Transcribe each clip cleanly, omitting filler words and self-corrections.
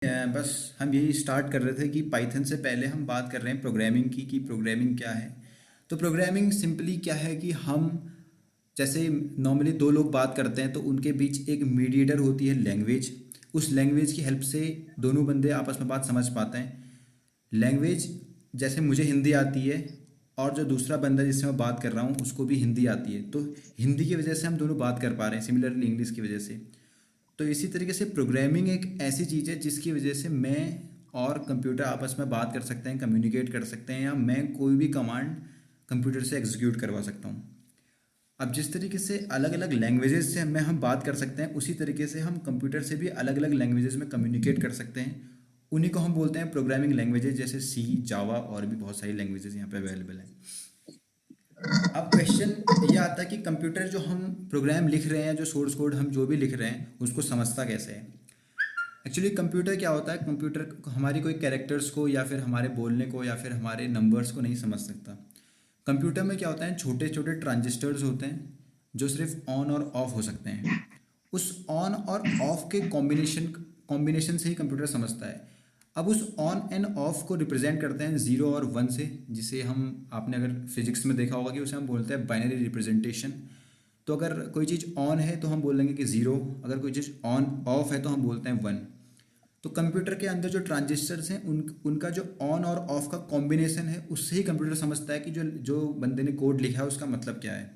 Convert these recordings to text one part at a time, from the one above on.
बस हम यही स्टार्ट कर रहे थे कि पाइथन से पहले हम बात कर रहे हैं प्रोग्रामिंग की कि प्रोग्रामिंग क्या है। तो प्रोग्रामिंग सिंपली क्या है कि हम जैसे नॉर्मली दो लोग बात करते हैं तो उनके बीच एक मीडिएटर होती है लैंग्वेज। उस लैंग्वेज की हेल्प से दोनों बंदे आपस में बात समझ पाते हैं। लैंग्वेज जैसे मुझे हिंदी आती है और जो दूसरा बंदा जिससे मैं बात कर रहा हूँ उसको भी हिंदी आती है, तो हिंदी की वजह से हम दोनों बात कर पा रहे हैं, सिमिलरली इंग्लिश की वजह से। तो इसी तरीके से प्रोग्रामिंग एक ऐसी चीज़ है जिसकी वजह से मैं और कंप्यूटर आपस में बात कर सकते हैं, कम्युनिकेट कर सकते हैं, या मैं कोई भी कमांड कंप्यूटर से एग्जीक्यूट करवा सकता हूँ। अब जिस तरीके से अलग अलग लैंग्वेजेस से हम बात कर सकते हैं, उसी तरीके से हम कंप्यूटर से भी अलग अलग लैंग्वेजेस में कम्युनिकेट कर सकते हैं। उन्हीं को हम बोलते हैं प्रोग्रामिंग लैंग्वेजेस, जैसे सी, जावा और भी बहुत सारी लैंग्वेजेस यहाँ पे अवेलेबल हैं। अब क्वेश्चन ये आता है कि कंप्यूटर जो हम प्रोग्राम लिख रहे हैं, जो सोर्स कोड हम जो भी लिख रहे हैं, उसको समझता कैसे है। एक्चुअली कंप्यूटर क्या होता है, कंप्यूटर हमारी कोई कैरेक्टर्स को या फिर हमारे बोलने को या फिर हमारे नंबर्स को नहीं समझ सकता। कंप्यूटर में क्या होता है, छोटे छोटे ट्रांजिस्टर्स होते हैं जो सिर्फ ऑन और ऑफ हो सकते हैं। उस ऑन और ऑफ के कॉम्बिनेशन से ही कंप्यूटर समझता है। अब उस ऑन एंड ऑफ को रिप्रेजेंट करते हैं ज़ीरो और वन से, जिसे हम आपने अगर फिजिक्स में देखा होगा कि उसे हम बोलते हैं बाइनरी रिप्रेजेंटेशन। तो अगर कोई चीज़ ऑन है तो हम बोलेंगे कि ज़ीरो, अगर कोई चीज़ ऑन ऑफ है तो हम बोलते हैं वन। तो कंप्यूटर के अंदर जो ट्रांजिस्टर्स हैं उनका जो ऑन और ऑफ का कॉम्बिनेशन है, उससे ही कंप्यूटर समझता है कि जो जो बंदे ने कोड लिखा है उसका मतलब क्या है।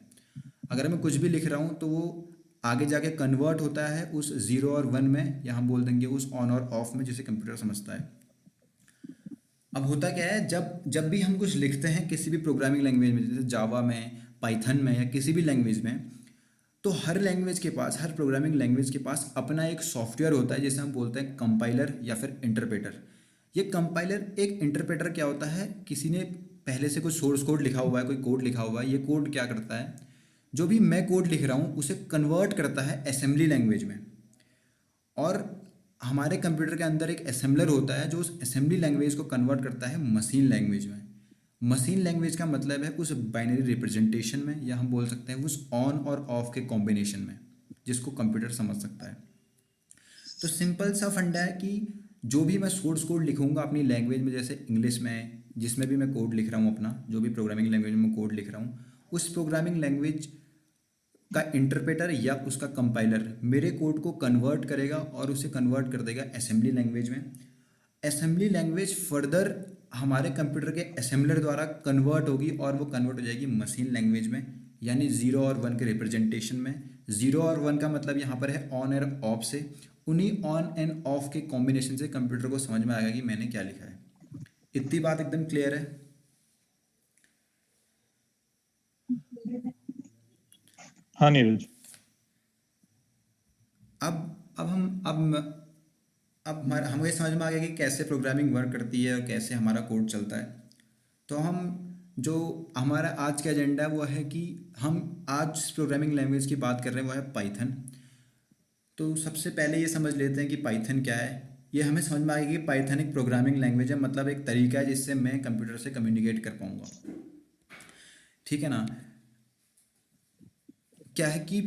अगर मैं कुछ भी लिख रहा हूँ तो वो आगे जाके कन्वर्ट होता है उस ज़ीरो और वन में, या हम बोल देंगे उस ऑन और ऑफ में, जिसे कंप्यूटर समझता है। अब होता क्या है, जब जब भी हम कुछ लिखते हैं किसी भी प्रोग्रामिंग लैंग्वेज में, जैसे जावा में, पाइथन में, या किसी भी लैंग्वेज में, तो हर लैंग्वेज के पास, हर प्रोग्रामिंग लैंग्वेज के पास अपना एक सॉफ्टवेयर होता है जिसे हम बोलते हैं कंपाइलर या फिर इंटरप्रेटर। ये कंपाइलर एक इंटरप्रेटर क्या होता है, किसी ने पहले से कुछ सोर्स कोड लिखा हुआ है, कोई कोड लिखा हुआ है, ये कोड क्या करता है, जो भी मैं कोड लिख रहा हूँ उसे कन्वर्ट करता है असेंबली लैंग्वेज में। और हमारे कंप्यूटर के अंदर एक असेंबलर होता है जो उस असेंबली लैंग्वेज को कन्वर्ट करता है मशीन लैंग्वेज में। मशीन लैंग्वेज का मतलब है उस बाइनरी रिप्रेजेंटेशन में, या हम बोल सकते हैं उस ऑन और ऑफ के कॉम्बिनेशन में, जिसको कंप्यूटर समझ सकता है। तो सिंपल सा फंडा है कि जो भी मैं सोर्स कोड लिखूंगा अपनी लैंग्वेज में, जैसे इंग्लिश में, जिसमें भी मैं कोड लिख रहा हूँ अपना, जो भी प्रोग्रामिंग लैंग्वेज में कोड लिख रहा हूँ, उस प्रोग्रामिंग लैंग्वेज का इंटरप्रेटर या उसका कंपाइलर मेरे कोड को कन्वर्ट करेगा और उसे कन्वर्ट कर देगा असेंबली लैंग्वेज में। असेंबली लैंग्वेज फर्दर हमारे कंप्यूटर के असेंबलर द्वारा कन्वर्ट होगी और वो कन्वर्ट हो जाएगी मशीन लैंग्वेज में, यानी ज़ीरो और वन के रिप्रेजेंटेशन में। ज़ीरो और वन का मतलब यहाँ पर है ऑन और ऑफ से। उन्हीं ऑन एंड ऑफ के कॉम्बिनेशन से कंप्यूटर को समझ में आएगा कि मैंने क्या लिखा है। इतनी बात एकदम क्लियर है। हाँ नीरज। अब हम अब हमें समझ में आ गया कि कैसे प्रोग्रामिंग वर्क करती है और कैसे हमारा कोड चलता है। तो हम जो हमारा आज का एजेंडा है वो है कि हम आज जिस प्रोग्रामिंग लैंग्वेज की बात कर रहे हैं वो है पाइथन। तो सबसे पहले ये समझ लेते हैं कि पाइथन क्या है। ये हमें समझ में आएगी कि पाइथन एक प्रोग्रामिंग लैंग्वेज है, मतलब एक तरीका है जिससे मैं कंप्यूटर से कम्युनिकेट कर पाऊँगा। ठीक है ना। क्या है कि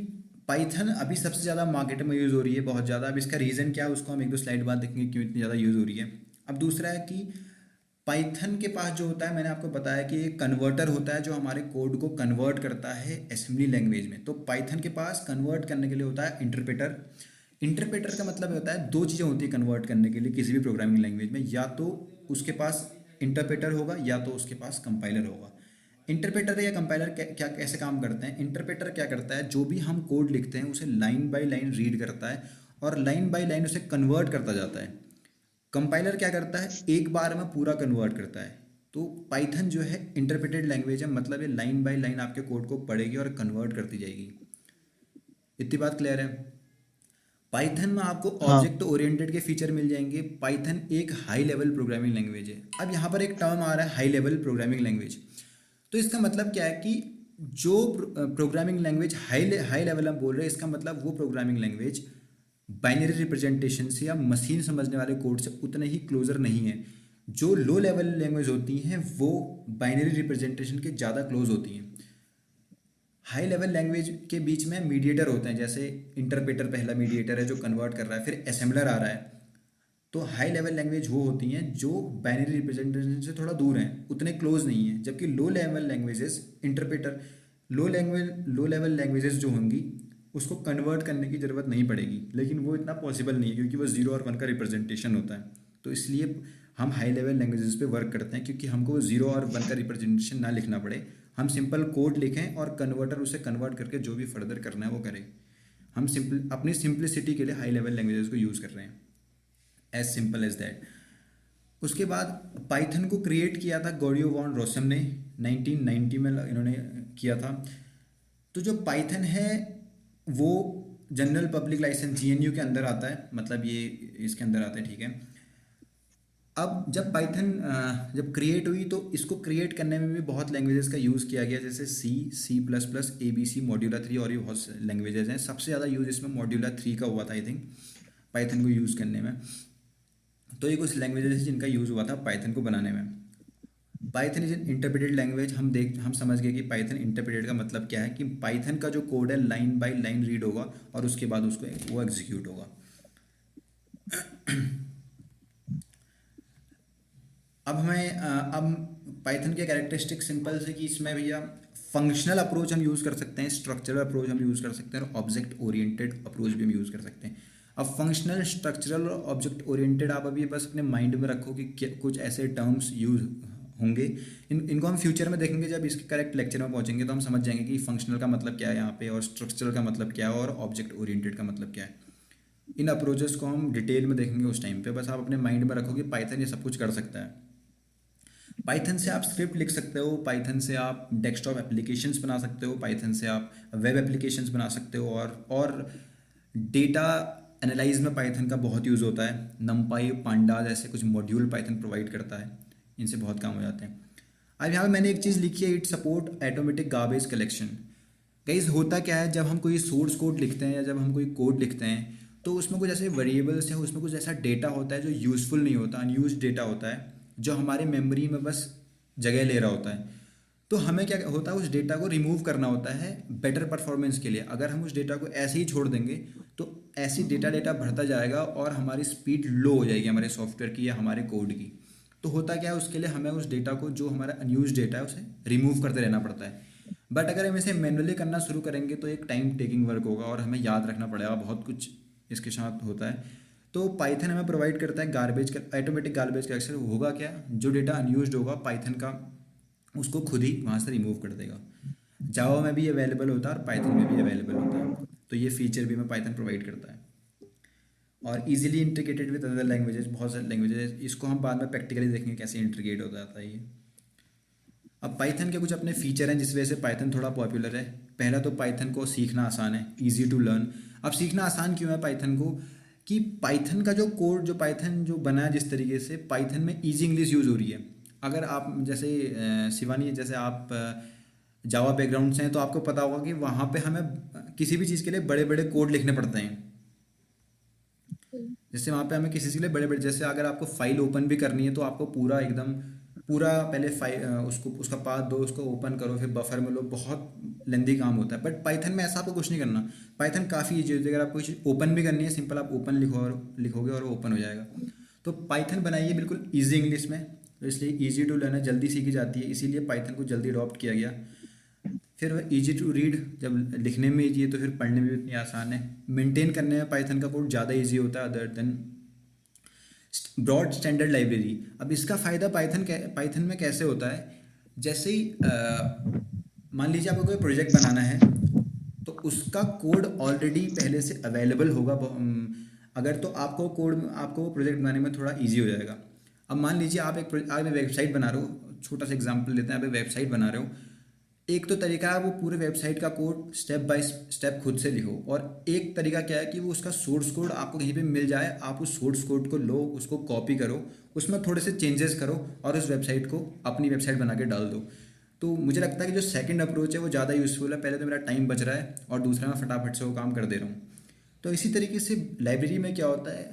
पाइथन अभी सबसे ज़्यादा मार्केट में यूज़ हो रही है, बहुत ज़्यादा। अब इसका रीज़न क्या है उसको हम एक दो स्लाइड बाद देखेंगे क्यों इतनी ज़्यादा यूज़ हो रही है। अब दूसरा है कि पाइथन के पास जो होता है, मैंने आपको बताया कि एक कन्वर्टर होता है जो हमारे कोड को कन्वर्ट करता है असेंबली लैंग्वेज में। तो पाइथन के पास कन्वर्ट करने के लिए होता है इंटरप्रेटर। इंटरप्रेटर का मतलब होता है, दो चीज़ें होती है कन्वर्ट करने के लिए किसी भी प्रोग्रामिंग लैंग्वेज में, या तो उसके पास इंटरप्रेटर होगा या तो उसके पास कंपाइलर होगा। इंटरप्रेटर या कंपाइलर क्या क्या कैसे काम करते हैं, इंटरप्रेटर क्या करता है, जो भी हम कोड लिखते हैं उसे लाइन बाय लाइन रीड करता है और लाइन बाय लाइन उसे कन्वर्ट करता जाता है। कंपाइलर क्या करता है, एक बार में पूरा कन्वर्ट करता है। तो पाइथन जो है इंटरप्रेटेड लैंग्वेज है, मतलब ये लाइन बाय लाइन आपके कोड को पढ़ेगी और कन्वर्ट करती जाएगी। इतनी बात क्लियर है। पाइथन में आपको हाँ ऑब्जेक्ट ओरिएंटेड के फीचर मिल जाएंगे। पाइथन एक हाई लेवल प्रोग्रामिंग लैंग्वेज है। अब यहाँ पर एक टर्म आ रहा है हाई लेवल प्रोग्रामिंग लैंग्वेज। तो इसका मतलब क्या है कि जो प्रोग्रामिंग लैंग्वेज हाई लेवल हम बोल रहे हैं, इसका मतलब वो प्रोग्रामिंग लैंग्वेज बाइनरी रिप्रेजेंटेशन से या मशीन समझने वाले कोड से उतने ही क्लोजर नहीं है। जो लो लेवल लैंग्वेज होती हैं वो बाइनरी रिप्रेजेंटेशन के ज़्यादा क्लोज होती हैं। हाई लेवल लैंग्वेज के बीच में मीडिएटर होते हैं, जैसे इंटरप्रेटर पहला मीडिएटर है जो कन्वर्ट कर रहा है, फिर असेंबलर आ रहा है। तो हाई लेवल लैंग्वेज वो होती हैं जो बाइनरी रिप्रेजेंटेशन से थोड़ा दूर हैं, उतने क्लोज नहीं हैं, जबकि low level languages interpreter low level languages जो होंगी उसको कन्वर्ट करने की ज़रूरत नहीं पड़ेगी, लेकिन वो इतना पॉसिबल नहीं है क्योंकि वो 0 और 1 का रिप्रेजेंटेशन होता है। तो इसलिए हम हाई लेवल लैंग्वेजेस पे वर्क करते हैं क्योंकि हमको वो 0 और 1 का रिप्रेजेंटेशन ना लिखना पड़े, हम सिंपल कोड लिखें और कन्वर्टर उसे कन्वर्ट करके जो भी फर्दर करना है वो करें। हम सिंपल अपनी सिंप्लिसिटी के लिए हाई लेवल लैंग्वेजेस को यूज़ कर रहे हैं, एज सिंपल एज दैट। उसके बाद पाइथन को क्रिएट किया था गॉडियो वॉन रोसम ने 1990 में इन्होंने किया था। तो जो पाइथन है वो जनरल पब्लिक लाइसेंस GNU के अंदर आता है, मतलब ये इसके अंदर आता है, ठीक है। अब जब पाइथन जब क्रिएट हुई तो इसको क्रिएट करने में भी बहुत लैंग्वेजेस का यूज़ किया गया, जैसे C++, ABC, मॉड्यूला 3 और भी बहुत लैंग्वेजेस हैं। सबसे ज़्यादा यूज़ इसमें मॉड्यूला 3 का हुआ था आई थिंक, पाइथन को यूज़ करने में। तो ये कुछ लैंग्वेजेस जिनका यूज़ हुआ था पाइथन को बनाने में। Python is an interpreted language. हम समझ गए कि पाइथन इंटरप्रेटेड का मतलब क्या है, कि पाइथन का जो कोड है लाइन बाय लाइन रीड होगा और उसके बाद उसको वो एग्जीक्यूट होगा। अब पाइथन के कैरेक्टरिस्टिक सिंपल से कि इसमें भैया फंक्शनल अप्रोच हम यूज़ कर सकते हैं, स्ट्रक्चरल अप्रोच हम यूज़ कर सकते हैं और ऑब्जेक्ट ओरिएंटेड अप्रोच भी हम यूज़ कर सकते हैं। अब फंक्शनल, स्ट्रक्चरल और ऑब्जेक्ट ओरिएंटेड आप अभी बस अपने माइंड में रखो कि कुछ ऐसे टर्म्स यूज होंगे। इनको हम फ्यूचर में देखेंगे, जब इसके करेक्ट लेक्चर में पहुंचेंगे तो हम समझ जाएंगे कि फंक्शनल का मतलब क्या है यहाँ पे, और स्ट्रक्चरल का मतलब क्या है, और ऑब्जेक्ट ओरिएंटेड का मतलब क्या है। इन अप्रोचेस को हम डिटेल में देखेंगे उस टाइम पे। बस आप अपने माइंड में रखो कि पाइथन ये सब कुछ कर सकता है। पाइथन से आप स्क्रिप्ट लिख सकते हो, पाइथन से आप डेस्कटॉप एप्लीकेशंस बना सकते हो, पाइथन से आप वेब एप्लीकेशंस बना सकते हो, और डेटा एनालाइज में पाइथन का बहुत यूज़ होता है। नमपाई, पांडाज ऐसे कुछ मॉड्यूल पाइथन प्रोवाइड करता है, इनसे बहुत काम हो जाते हैं। अब यहाँ पे मैंने एक चीज़ लिखी है, it support automatic garbage collection. Guys होता क्या है, जब हम कोई सोर्स कोड लिखते हैं या जब हम कोई कोड लिखते हैं तो उसमें कुछ ऐसे वेरिएबल्स हैं, उसमें कुछ ऐसा डेटा होता है जो यूज़फुल नहीं होता, अनयूज डेटा होता है जो हमारे मेमोरी में बस जगह ले रहा होता है। तो हमें क्या होता है, उस डेटा को रिमूव करना होता है बेटर परफॉर्मेंस के लिए। अगर हम उस डेटा को ऐसे ही छोड़ देंगे तो ऐसी डेटा बढ़ता जाएगा और हमारी स्पीड लो हो जाएगी हमारे सॉफ्टवेयर की या हमारे कोड की। तो होता क्या है, उसके लिए हमें उस डेटा को, जो हमारा अनयूज डेटा है, उसे रिमूव करते रहना पड़ता है। बट अगर हम इसे मैनुअली करना शुरू करेंगे तो एक टाइम टेकिंग वर्क होगा और हमें याद रखना पड़ेगा, बहुत कुछ इसके साथ होता है। तो पाइथन हमें प्रोवाइड करता है ऑटोमेटिक गार्बेज कलेक्शन। होगा क्या, जो डेटा अनयूज्ड होगा पाइथन का उसको खुद ही वहाँ से रिमूव कर देगा। जावा में भी अवेलेबल होता है और पाइथन में भी अवेलेबल होता है, तो ये फीचर भी हमें पाइथन प्रोवाइड करता है। और easily integrated with other languages, बहुत सारे लैंग्वेजेस, इसको हम बाद में प्रैक्टिकली देखेंगे कैसे इंटीग्रेट हो जाता है ये। अब पाइथन के कुछ अपने फीचर हैं जिस वजह से पाइथन थोड़ा पॉपुलर है। पहला तो पाइथन को सीखना आसान है, ईजी टू लर्न। अब सीखना आसान क्यों है पाइथन को, कि पाइथन का जो कोड, जो पाइथन जो बना है जिस तरीके से, पाइथन में ईजी इंग्लिश यूज़ हो रही है। अगर आप जैसे शिवानी, जैसे आप जावा बैकग्राउंड से हैं तो आपको पता होगा कि वहाँ पे हमें किसी भी चीज़ के लिए बड़े बड़े कोड लिखने पड़ते हैं। जैसे वहाँ पे हमें किसी के लिए बड़े बड़े, जैसे अगर आपको फाइल ओपन भी करनी है तो आपको पूरा एकदम पूरा पहले उसको उसका पाथ दो, उसको ओपन करो, फिर बफर में लो, बहुत लेंदी काम होता है। बट पाइथन में ऐसा आपको कुछ नहीं करना। पाइथन काफ़ी ईजी होती है। अगर आपको कुछ ओपन भी करनी है, सिंपल आप ओपन लिखोगे और वो ओपन हो जाएगा। तो पाइथन बनाइए बिल्कुल ईजी इंग्लिश में, तो इसलिए ईजी टू लर्न है, जल्दी सीखी जाती है, इसीलिए पाइथन को जल्दी अडॉप्ट किया गया। फिर ईजी टू रीड, जब लिखने में ईजी है तो फिर पढ़ने में भी उतनी आसान है। मेंटेन करने में पाइथन का कोड ज़्यादा ईजी होता है other than broad standard library. अब इसका फ़ायदा पाइथन में कैसे होता है, जैसे ही मान लीजिए आपको कोई प्रोजेक्ट बनाना है तो उसका कोड ऑलरेडी पहले से अवेलेबल होगा। अगर तो आपको प्रोजेक्ट बनाने में थोड़ा इजी हो जाएगा। अब मान लीजिए आप एक वेबसाइट बना रहे हो, छोटा सा एग्जांपल लेते हैं, आप एक वेबसाइट बना रहे हो। एक तो तरीका है वो पूरे वेबसाइट का कोड स्टेप बाय स्टेप खुद से लिखो, और एक तरीका क्या है कि वो उसका सोर्स कोड आपको कहीं पे मिल जाए, आप उस सोर्स कोड को लो, उसको कॉपी करो, उसमें थोड़े से चेंजेस करो और उस वेबसाइट को अपनी वेबसाइट बना के डाल दो। तो मुझे लगता है कि जो सेकंड अप्रोच है वो ज़्यादा यूज़फुल है। पहले तो मेरा टाइम बच रहा है और दूसरा मैं फटाफट से वो काम कर दे रहा हूँ। तो इसी तरीके से लाइब्रेरी में क्या होता है,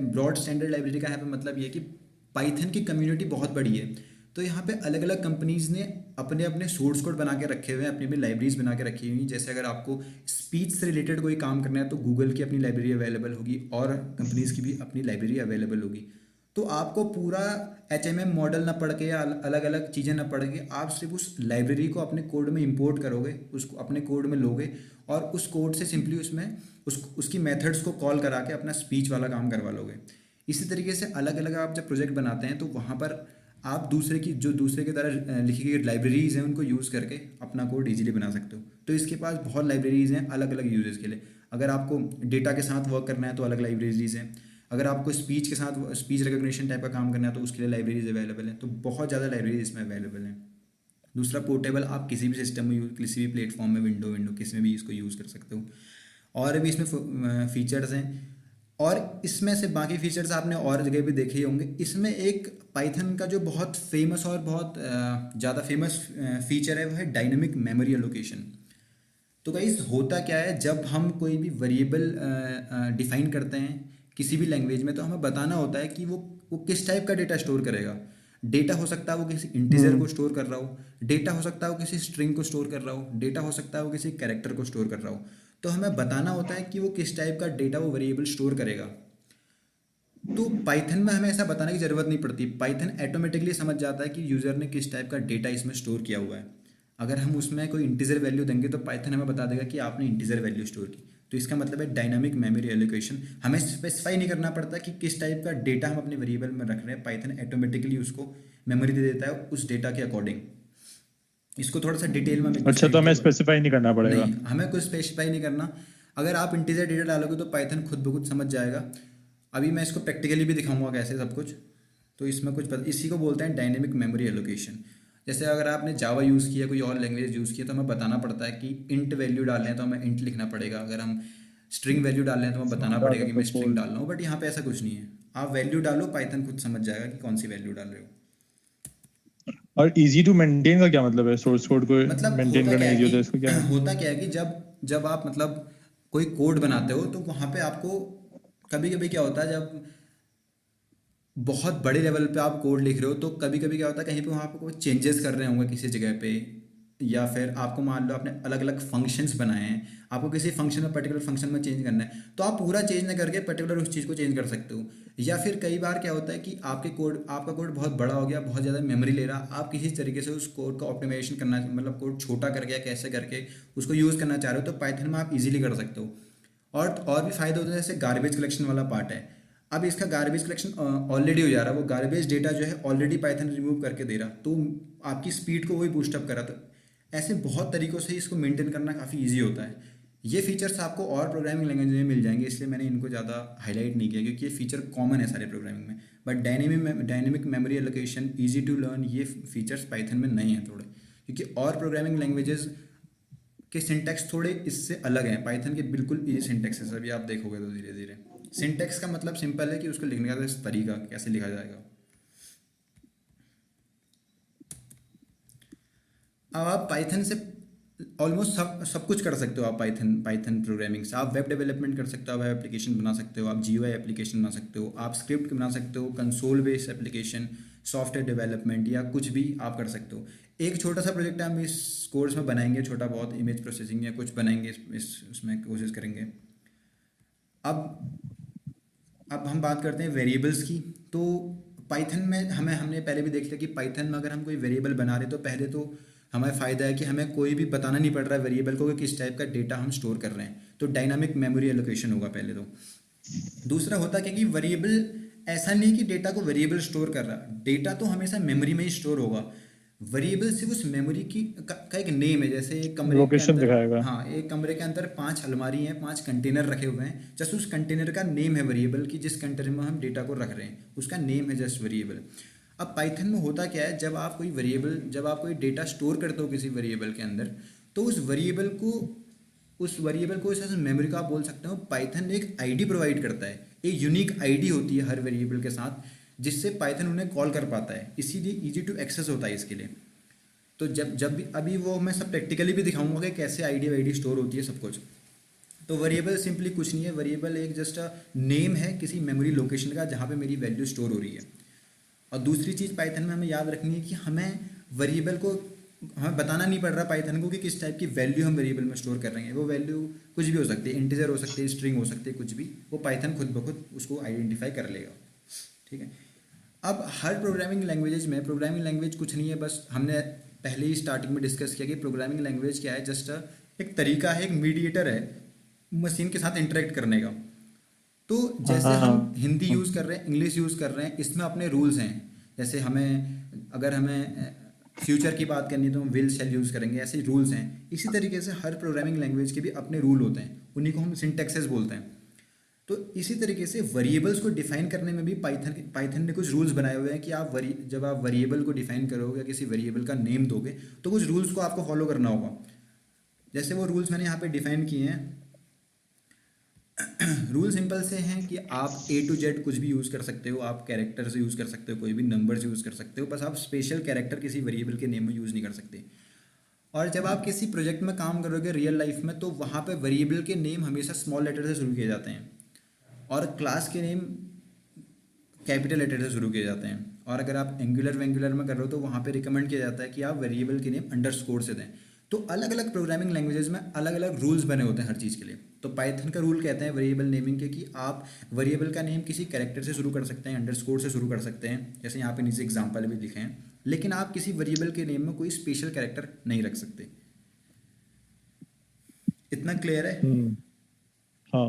ब्रॉड स्टैंडर्ड लाइब्रेरी का यहाँ पे मतलब ये है कि पाइथन की कम्युनिटी बहुत बड़ी है। तो यहाँ पे अलग अलग कंपनीज़ ने अपने अपने सोर्स कोड बना के रखे हुए हैं, अपनी अपनी लाइब्रेरीज बना के रखी हुई हैं। जैसे अगर आपको स्पीच से रिलेटेड कोई काम करना है तो गूगल की अपनी लाइब्रेरी अवेलेबल होगी और कंपनीज़ की भी अपनी लाइब्रेरी अवेलेबल होगी। तो आपको पूरा HMM मॉडल ना पढ़ के या अलग अलग चीज़ें ना पढ़ के आप सिर्फ उस लाइब्रेरी को अपने कोड में इंपोर्ट करोगे, उसको अपने कोड में लोगे और उस कोड से सिंपली उसमें उसकी मेथड्स को कॉल करा के अपना स्पीच वाला काम करवा लोगे। इसी तरीके से अलग अलग आप जब प्रोजेक्ट बनाते हैं तो वहाँ पर आप दूसरे की तरह लिखी गई लाइब्रेरीज़ हैं उनको यूज़ करके अपना कोड इजीली बना सकते हो। तो इसके पास बहुत लाइब्रेरीज़ हैं अलग अलग यूजेस के लिए। अगर आपको डेटा के साथ वर्क करना है तो अलग लाइब्रेरीज़ हैं। अगर आपको स्पीच के साथ स्पीच रिकग्निशन टाइप का काम करना है तो उसके लिए लाइब्रेरीज अवेलेबल हैं। तो बहुत ज़्यादा लाइब्रेरीज इसमें अवेलेबल हैं। दूसरा, पोर्टेबल, आप किसी भी सिस्टम में यूज, किसी भी प्लेटफॉर्म में, विंडो किसी में भी इसको यूज़ कर सकते हो। और भी इसमें फीचर्स हैं और इसमें से बाकी फीचर्स आपने और जगह भी देखे ही होंगे। इसमें एक पाइथन का जो बहुत फेमस और बहुत ज़्यादा फेमस फीचर है वो है डायनेमिक मेमोरी एलोकेशन। तो गाइस होता क्या है, जब हम कोई भी वेरिएबल डिफाइन करते हैं किसी भी लैंग्वेज में तो हमें बताना होता है कि वो किस टाइप का डेटा स्टोर करेगा। डेटा हो सकता है वो किसी इंटीजर को स्टोर कर रहा हो, डेटा हो सकता है वो किसी स्ट्रिंग को स्टोर कर रहा हो, डेटा हो सकता है वो किसी कैरेक्टर को स्टोर कर रहा हो। तो हमें बताना होता है कि वो किस टाइप का डेटा वो वेरिएबल स्टोर करेगा। तो पाइथन में हमें ऐसा बताने की ज़रूरत नहीं पड़ती। पाइथन ऑटोमेटिकली समझ जाता है कि यूज़र ने किस टाइप का डेटा इसमें स्टोर किया हुआ है। अगर हम उसमें कोई इंटीजर वैल्यू देंगे तो पाइथन हमें बता देगा कि आपने इंटीजर वैल्यू स्टोर की। तो इसका मतलब है डायनामिक मेमोरी एलोकेशन। हमें स्पेसिफाई नहीं करना पड़ता कि किस टाइप का डेटा हम अपने वेरिएबल में रख रहे हैं, पाइथन ऑटोमेटिकली उसको मेमोरी दे देता है उस डेटा के अकॉर्डिंग। इसको थोड़ा सा डिटेल में हम अच्छा, तो हमें एक्सप्लेन स्पेसिफाई नहीं करना पड़ेगा। नहीं, हमें कुछ स्पेसिफाई नहीं करना। अगर आप इंटीजर डेटा डालोगे तो पाइथन खुद ब खुद समझ जाएगा। अभी मैं इसको प्रैक्टिकली भी दिखाऊंगा कैसे सब कुछ। तो इसमें इसी को बोलते हैं डायनेमिक मेमोरी एलोकेशन। जैसे अगर आपने जावा यूज़ किया, कोई और लैंग्वेज यूज़ किया, तो हमें बताना पड़ता है कि इंट वैल्यू डालना है तो हमें इंट लिखना पड़ेगा। अगर हम स्ट्रिंग वैल्यू डाल रहे हैं तो हमें बताना पड़ेगा कि मैं स्ट्रिंग डाल रहा हूँ। बट यहाँ पे ऐसा कुछ नहीं है, आप वैल्यू डालो, पाइथन खुद समझ जाएगा कि कौन सी वैल्यू डाल रहे हो। और इजी टू मेंटेन का क्या मतलब है? सोर्स कोड को मतलब मेंटेन होता करना क्या है इजी होता है, इसको क्या कि है? होता क्या है कि जब जब आप मतलब कोई कोड बनाते हो तो वहाँ पे आपको कभी कभी क्या होता है, जब बहुत बड़े लेवल पे आप कोड लिख रहे हो तो कभी कभी क्या होता है कहीं पे वहाँ पे कोई चेंजेस कर रहे होंगे किसी जगह पे, या फिर आपको मान लो आपने अलग अलग फंक्शंस बनाए हैं, आपको किसी फंक्शन में पर्टिकुलर फंक्शन में चेंज करना है तो आप पूरा चेंज ना करके पर्टिकुलर उस चीज़ को चेंज कर सकते हो। या फिर कई बार क्या होता है कि आपका कोड बहुत बड़ा हो गया, बहुत ज़्यादा मेमोरी ले रहा, आप किसी तरीके से उस कोड का ऑप्टिमाइजेशन करना, मतलब कोड छोटा करके या कैसे करके उसको यूज़ करना चाह रहे हो तो पाइथन में आप इजीली कर सकते हो। और भी फ़ायदे होते हैं, जैसे गार्बेज कलेक्शन वाला पार्ट है। अब इसका गार्बेज कलेक्शन ऑलरेडी हो जा रहा है, वो गार्बेज डेटा जो है ऑलरेडी पाइथन रिमूव करके दे रहा, तो आपकी स्पीड को वही बूस्टअप करा। तो ऐसे बहुत तरीक़ों से इसको मेंटेन करना काफ़ी इजी होता है। ये फीचर्स आपको और प्रोग्रामिंग लैंग्वेज में मिल जाएंगे, इसलिए मैंने इनको ज़्यादा हाईलाइट नहीं किया क्योंकि ये फीचर कॉमन है सारे प्रोग्रामिंग में। But dynamic memory allocation, easy to learn, ये फीचर्स पाइथन में नहीं है थोड़े, क्योंकि और प्रोग्रामिंग लैंग्वेजेस के सिंटैक्स थोड़े इससे अलग हैं। पाइथन के बिल्कुल इजी सिंटैक्स है, अभी आप देखोगे तो धीरे धीरे। सिंटैक्स का मतलब सिंपल है कि उसको लिखने का तरीका कैसे लिखा जाएगा। अब आप पाइथन से ऑलमोस्ट सब कुछ कर सकते हो। आप पाइथन प्रोग्रामिंग से आप वेब डेवलपमेंट कर सकते हो, आप वेब एप्लीकेशन बना सकते हो, आप GUI एप्लीकेशन बना सकते हो, आप स्क्रिप्ट बना सकते हो, console based application, software development या कुछ भी आप कर सकते हो। एक छोटा सा प्रोजेक्ट हम इस कोर्स में बनाएंगे, छोटा बहुत इमेज प्रोसेसिंग या कुछ बनाएंगे, उसमें कोशिश करेंगे। अब हम बात करते हैं वेरिएबल्स की। तो पाइथन में हमने पहले भी देख लिया कि पाइथन में अगर हम कोई वेरिएबल बना रहे तो पहले तो हमें फ़ायदा है कि हमें कोई भी बताना नहीं पड़ रहा है वेरिएबल को कि किस टाइप का डेटा हम स्टोर कर रहे हैं। तो डायनामिक मेमोरी एलोकेशन होगा पहले तो। दूसरा होता क्या कि वेरिएबल ऐसा नहीं कि डेटा को वेरिएबल स्टोर कर रहा, डेटा तो हमेशा मेमोरी में ही स्टोर होगा। वेरिएबल सिर्फ उस मेमोरी का एक नेम है। जैसे एक कमरे के लोकेशन अंदर, दिखाएगा। हाँ, एक कमरे के अंदर 5 अलमारी हैं, 5 कंटेनर रखे हुए हैं, जस्ट उस कंटेनर का नेम है वेरिएबल, कि जिस कंटेनर में हम डेटा को रख रहे हैं उसका नेम है जस्ट वेरिएबल। अब पाइथन में होता क्या है, जब आप कोई डेटा स्टोर करते हो किसी वेरिएबल के अंदर, तो उस वेरिएबल को इस मेमोरी का आप बोल सकते हो। पाइथन एक आईडी प्रोवाइड करता है, एक यूनिक आईडी होती है हर वेरिएबल के साथ, जिससे पाइथन उन्हें कॉल कर पाता है, इसीलिए ईजी टू एक्सेस होता है इसके लिए। तो जब भी अभी वो मैं सब प्रैक्टिकली भी दिखाऊंगा कि कैसे आईडी स्टोर होती है सब कुछ। तो वेरिएबल सिंपली कुछ नहीं है, वेरिएबल एक जस्ट नेम है किसी मेमोरी लोकेशन का जहाँ पे मेरी वैल्यू स्टोर हो रही है। और दूसरी चीज़ पाइथन में हमें याद रखनी है कि हमें वेरिएबल को हमें बताना नहीं पड़ रहा पाइथन को कि किस टाइप की वैल्यू हम वेरिएबल में स्टोर कर रहे हैं। वो वैल्यू कुछ भी हो सकती है, इंटीजर हो सकती है, स्ट्रिंग हो सकती है, कुछ भी, वो पाइथन खुद ब खुद उसको आइडेंटिफाई कर लेगा। ठीक है। अब हर प्रोग्रामिंग लैंग्वेजेज में, प्रोग्रामिंग लैंग्वेज कुछ नहीं है, बस हमने पहले ही स्टार्टिंग में डिस्कस किया कि प्रोग्रामिंग लैंग्वेज क्या है, जस्ट एक तरीका है, एक मीडिएटर है मशीन के साथ इंटरेक्ट करने का। तो जैसे हम हाँ हिंदी यूज़ कर रहे हैं, इंग्लिश यूज़ कर रहे हैं, इसमें अपने रूल्स हैं। जैसे अगर हमें फ्यूचर की बात करनी है तो हम विल शेल यूज़ करेंगे, ऐसे रूल्स हैं। इसी तरीके से हर प्रोग्रामिंग लैंग्वेज के भी अपने रूल होते हैं, उन्हीं को हम सिंटैक्सेस बोलते हैं। तो इसी तरीके से वेरिएबल्स को डिफाइन करने में भी पाइथन ने कुछ रूल्स बनाए हुए हैं कि जब आप वेरिएबल को डिफाइन करोगे या किसी वेरिएबल का नेम दोगे तो कुछ रूल्स को आपको फॉलो करना होगा। जैसे वो रूल्स मैंने यहाँ पे डिफाइन किए हैं। रूल सिंपल से हैं कि आप ए टू जेड कुछ भी यूज़ कर सकते हो, आप कैरेक्टर्स यूज़ कर सकते हो, कोई भी नंबर्स यूज़ कर सकते हो, बस आप स्पेशल कैरेक्टर किसी वेरिएबल के नेम में यूज़ नहीं कर सकते। और जब आप किसी प्रोजेक्ट में काम करोगे रियल लाइफ में, तो वहाँ पे वेरिएबल के नेम हमेशा स्मॉल लेटर से शुरू किए जाते हैं और क्लास के नेम कैपिटल लेटर से शुरू किए जाते हैं। और अगर आप एंगुलर वेंगुलर में कर रहे हो तो वहाँ पे रिकमेंड किया जाता है कि आप वेरिएबल के नेम अंडरस्कोर से दें। तो अलग अलग प्रोग्रामिंग लैंग्वेजेस में अलग अलग रूल्स बने होते हैं हर चीज़ के लिए। तो पाइथन का रूल कहते हैं वेरिएबल नेमिंग के कि आप वेरिएबल का नेम किसी कैरेक्टर से शुरू कर सकते हैं, अंडरस्कोर से शुरू कर सकते हैं, जैसे यहाँ पे नीचे एग्जाम्पल भी लिखे हैं। लेकिन आप किसी वेरिएबल के नेम में कोई स्पेशल कैरेक्टर नहीं रख सकते। इतना क्लियर है? हाँ।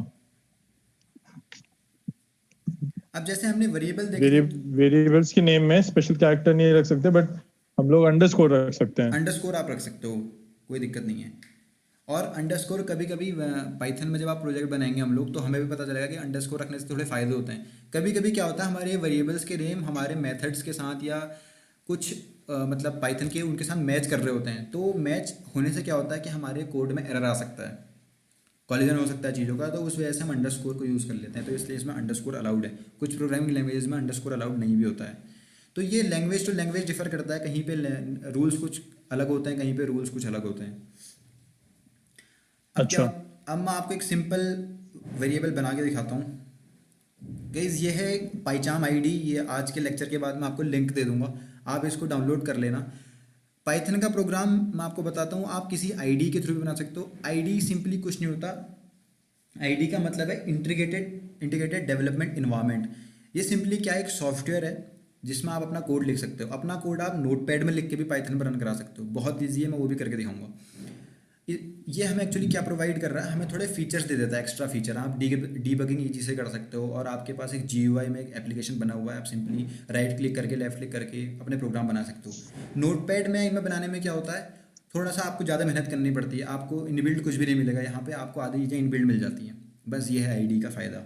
अब जैसे हमने वेरिएबल देखे थे, वेरिएबल्स के नेम में स्पेशल कैरेक्टर नहीं रख सकते, बट हम लोग अंडरस्कोर रख सकते हैं। अंडरस्कोर आप रख सकते हो, कोई दिक्कत नहीं है। और अंडरस्कोर कभी कभी पाइथन में जब आप प्रोजेक्ट बनाएंगे हम लोग, तो हमें भी पता चलेगा कि अंडरस्कोर रखने से थोड़े फ़ायदे होते हैं। कभी कभी क्या होता है, हमारे वेरिएबल्स के नेम हमारे मेथड्स के साथ या कुछ मतलब पाइथन के उनके साथ मैच कर रहे होते हैं। तो मैच होने से क्या होता है कि हमारे कोड में एरर आ सकता है, कॉलिजन हो सकता है चीज़ों का, तो उस वजह से हम अंडरस्कोर को यूज़ कर लेते हैं। तो इसलिए इसमें अंडरस्कोर अलाउड है। कुछ प्रोग्रामिंग लैंग्वेज में अंडरस्कोर अलाउड नहीं भी होता है। तो ये लैंग्वेज टू लैंग्वेज डिफर करता है, कहीं पे रूल्स कुछ अलग होते हैं, कहीं पे रूल्स कुछ अलग होते हैं। अब क्या, अच्छा। अब मैं आपको एक सिंपल वेरिएबल बना के दिखाता हूँ। गाइस ये है पाइचाम आईडी, ये आज के लेक्चर के बाद मैं आपको लिंक दे दूंगा, आप इसको डाउनलोड कर लेना। पाइथन का प्रोग्राम मैं आपको बताता हूँ, आप किसी आईडी के थ्रू भी बना सकते हो। आईडी सिंपली कुछ नहीं होता, आईडी का मतलब है इंटीग्रेटेड डेवलपमेंट इन्वायरमेंट। ये सिंपली क्या है, एक सॉफ्टवेयर है जिसमें आप अपना कोड लिख सकते हो। अपना कोड आप नोटपैड में लिख के भी पाइथन पर रन करा सकते हो, बहुत ईजी है, मैं वो भी करके दिखाऊंगा। ये हमें एक्चुअली क्या प्रोवाइड कर रहा है, हमें थोड़े फीचर्स दे देता है, एक्स्ट्रा फीचर। आप डीबगिंग ईजी से कर सकते हो, और आपके पास एक जीयूआई में एक एप्लीकेशन बना हुआ है, आप सिंपली राइट क्लिक करके लेफ्ट क्लिक करके अपने प्रोग्राम बना सकते हो। नोटपैड में इनमें बनाने में क्या होता है, थोड़ा सा आपको ज़्यादा मेहनत करनी पड़ती है, आपको इनबिल्ट कुछ भी नहीं मिलेगा। यहाँ पे आपको आधी चीज़ें इनबिल्ट मिल जाती हैं, बस ये है आईडी का फ़ायदा।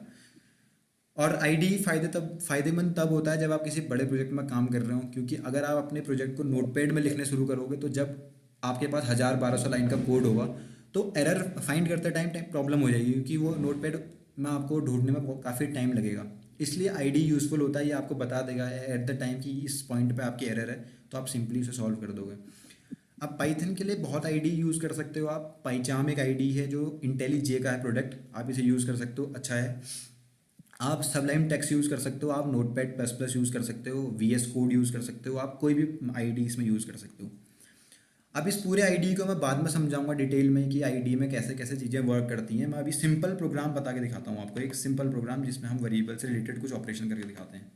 और आईडी फ़ायदेमंद तब होता है जब आप किसी बड़े प्रोजेक्ट में काम कर रहे हो, क्योंकि अगर आप अपने प्रोजेक्ट को नोटपैड में लिखने शुरू करोगे तो जब आपके पास 1000-1200 लाइन का कोड होगा तो एरर फाइंड करते टाइम प्रॉब्लम हो जाएगी, क्योंकि वो नोटपैड में आपको ढूंढने में काफ़ी टाइम लगेगा। इसलिए आईडी यूज़फुल होता है, ये आपको बता देगा एट द टाइम कि इस पॉइंट पे आपकी एरर है, तो आप सिंपली उसे सॉल्व कर दोगे। अब पाइथन के लिए बहुत आईडी यूज़ कर सकते हो आप। पाइचाम एक आईडी है जो इंटेलीजे का है प्रोडक्ट, आप इसे यूज़ कर सकते हो, अच्छा है। आप सबलाइम टेक्स्ट यूज़ कर सकते हो, आप नोटपैड प्लस प्लस यूज़ कर सकते हो, वीएस कोड यूज़ कर सकते हो, आप कोई भी आईडी इसमें यूज़ कर सकते हो। अब इस पूरे आईडी को मैं बाद में समझाऊंगा डिटेल में कि आईडी में कैसे कैसे चीज़ें वर्क करती हैं। मैं अभी सिंपल प्रोग्राम बता के दिखाता हूँ आपको, एक सिंपल प्रोग्राम जिसमें हम वेरिएबल से रिलेटेड कुछ ऑपरेशन करके दिखाते हैं।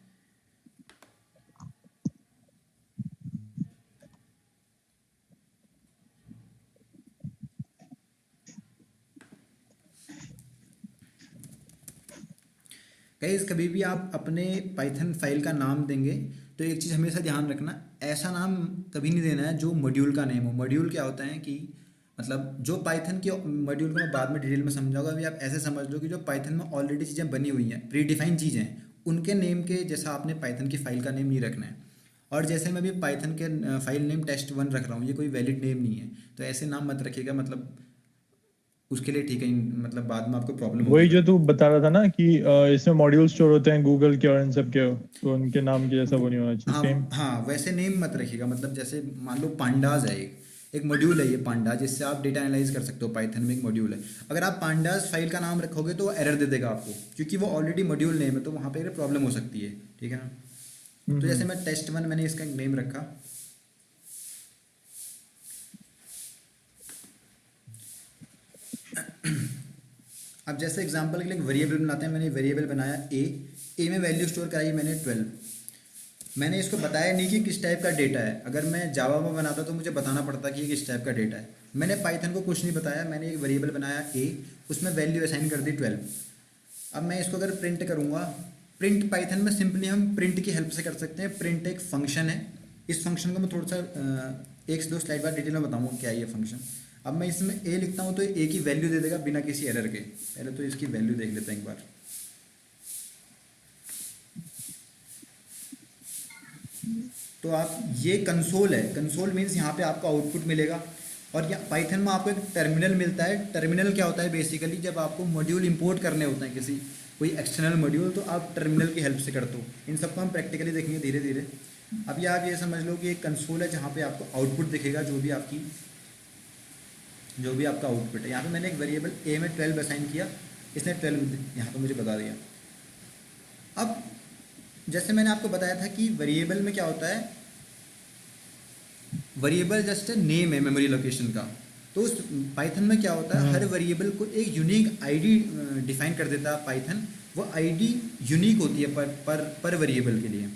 गाइस कभी भी आप अपने पाइथन फाइल का नाम देंगे तो एक चीज़ हमेशा ध्यान रखना, ऐसा नाम कभी नहीं देना है जो मॉड्यूल का नेम हो। मॉड्यूल क्या होता है कि मतलब जो पाइथन के मॉड्यूल को मैं बाद में डिटेल में समझाऊंगा, अभी आप ऐसे समझ लो कि जो पाइथन में ऑलरेडी चीज़ें बनी हुई हैं, प्री डिफाइंड चीज़ें हैं, उनके नेम के जैसा आपने पाइथन की फाइल का नेम नहीं रखना है। और जैसे मैं अभी पाइथन के फाइल नेम test1 रख रहा हूँ, ये कोई वैलिड नेम नहीं है, तो ऐसे नाम मत रखिएगा, मतलब उसके लिए ठीक है, मतलब बाद में आपको प्रॉब्लम होगी। वही जो तू बता रहा था ना कि इसमें मॉड्यूल स्टोर होते हैं गूगल के और इन सब के, तो उनके नाम के जैसा वो नहीं होना चाहिए, हाँ सेम। हाँ, वैसे नेम मत रखिएगा। मतलब जैसे मान लो पांडाज है, एक मॉड्यूल है ये पांडाज, जिससे आप डेटा एनालाइज कर सकते हो। पाइथन में एक मॉड्यूल है, अगर आप पांडाज फाइल का नाम रखोगे तो वो एरर दे देगा आपको, क्योंकि वो ऑलरेडी मॉड्यूल नेम है, तो वहाँ पे प्रॉब्लम हो सकती है। ठीक है ना? तो जैसे मैं test1 मैंने इसका नेम रखा, अब जैसे एग्जांपल के लिए वेरिएबल बनाते हैं, मैंने वेरिएबल बनाया ए में वैल्यू स्टोर कराई मैंने 12। मैंने इसको बताया नहीं कि किस टाइप का डेटा है। अगर मैं जावा में बनाता तो मुझे बताना पड़ता कि ये किस टाइप का डेटा है। मैंने पाइथन को कुछ नहीं बताया, मैंने एक वेरिएबल बनाया ए, उसमें वैल्यू असाइन कर दी 12। अब मैं इसको अगर प्रिंट करूँगा, प्रिंट पाइथन में सिंपली हम प्रिंट की हेल्प से कर सकते हैं। प्रिंट एक फंक्शन है, इस फंक्शन को मैं थोड़ा सा एक से दो स्लाइड बाद डिटेल में बताऊँगा क्या है ये फंक्शन। अब मैं इसमें ए लिखता हूँ तो ए की वैल्यू दे देगा बिना किसी एरर के। पहले तो इसकी वैल्यू देख लेते हैं एक बार। तो आप ये कंसोल है, कंसोल मीन्स यहाँ पे आपको आउटपुट मिलेगा। और यहाँ पाइथन में आपको एक टर्मिनल मिलता है। टर्मिनल क्या होता है बेसिकली, जब आपको मॉड्यूल इंपोर्ट करने होते हैं किसी कोई एक्सटर्नल मॉड्यूल, तो आप टर्मिनल की हेल्प से करते हो। इन सबको हम प्रैक्टिकली देखेंगे धीरे धीरे। अब आप ये समझ लो कि एक कंसोल है जहाँ पे आपको आउटपुट दिखेगा, जो भी आपका आउटपुट है। यहाँ पे मैंने एक वेरिएबल ए में 12 असाइन किया, इसने 12 यहाँ पे मुझे बता दिया। अब जैसे मैंने आपको बताया था कि वेरिएबल में क्या होता है, वेरिएबल जस्ट नेम है मेमोरी लोकेशन का। तो उस पाइथन में क्या होता है, हर वेरिएबल को एक यूनिक आईडी डिफाइन कर देता है पाइथन। वो आईडी यूनिक होती है पर वेरिएबल के लिए।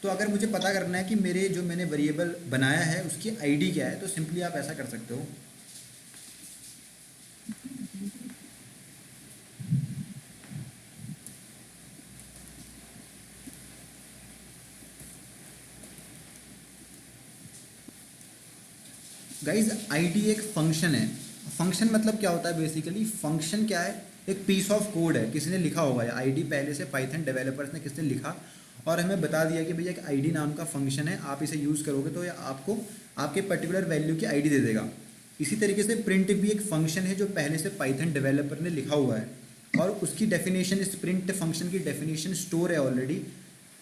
तो अगर मुझे पता करना है कि मेरे जो मैंने वेरिएबल बनाया है उसकी आईडी क्या है, तो सिंपली आप ऐसा कर सकते हो। गाइज आईडी एक फंक्शन है। फंक्शन मतलब क्या होता है बेसिकली, फंक्शन क्या है, एक पीस ऑफ कोड है, किसी ने लिखा होगा या आईडी पहले से पाइथन डेवलपर्स ने किसने लिखा और हमें बता दिया कि भैया एक आईडी नाम का फंक्शन है, आप इसे यूज़ करोगे तो ये आपको आपके पर्टिकुलर वैल्यू की आईडी दे देगा। इसी तरीके से प्रिंट भी एक फंक्शन है जो पहले से पाइथन डेवलपर ने लिखा हुआ है और उसकी डेफिनेशन, इस प्रिंट फंक्शन की डेफिनेशन स्टोर है ऑलरेडी।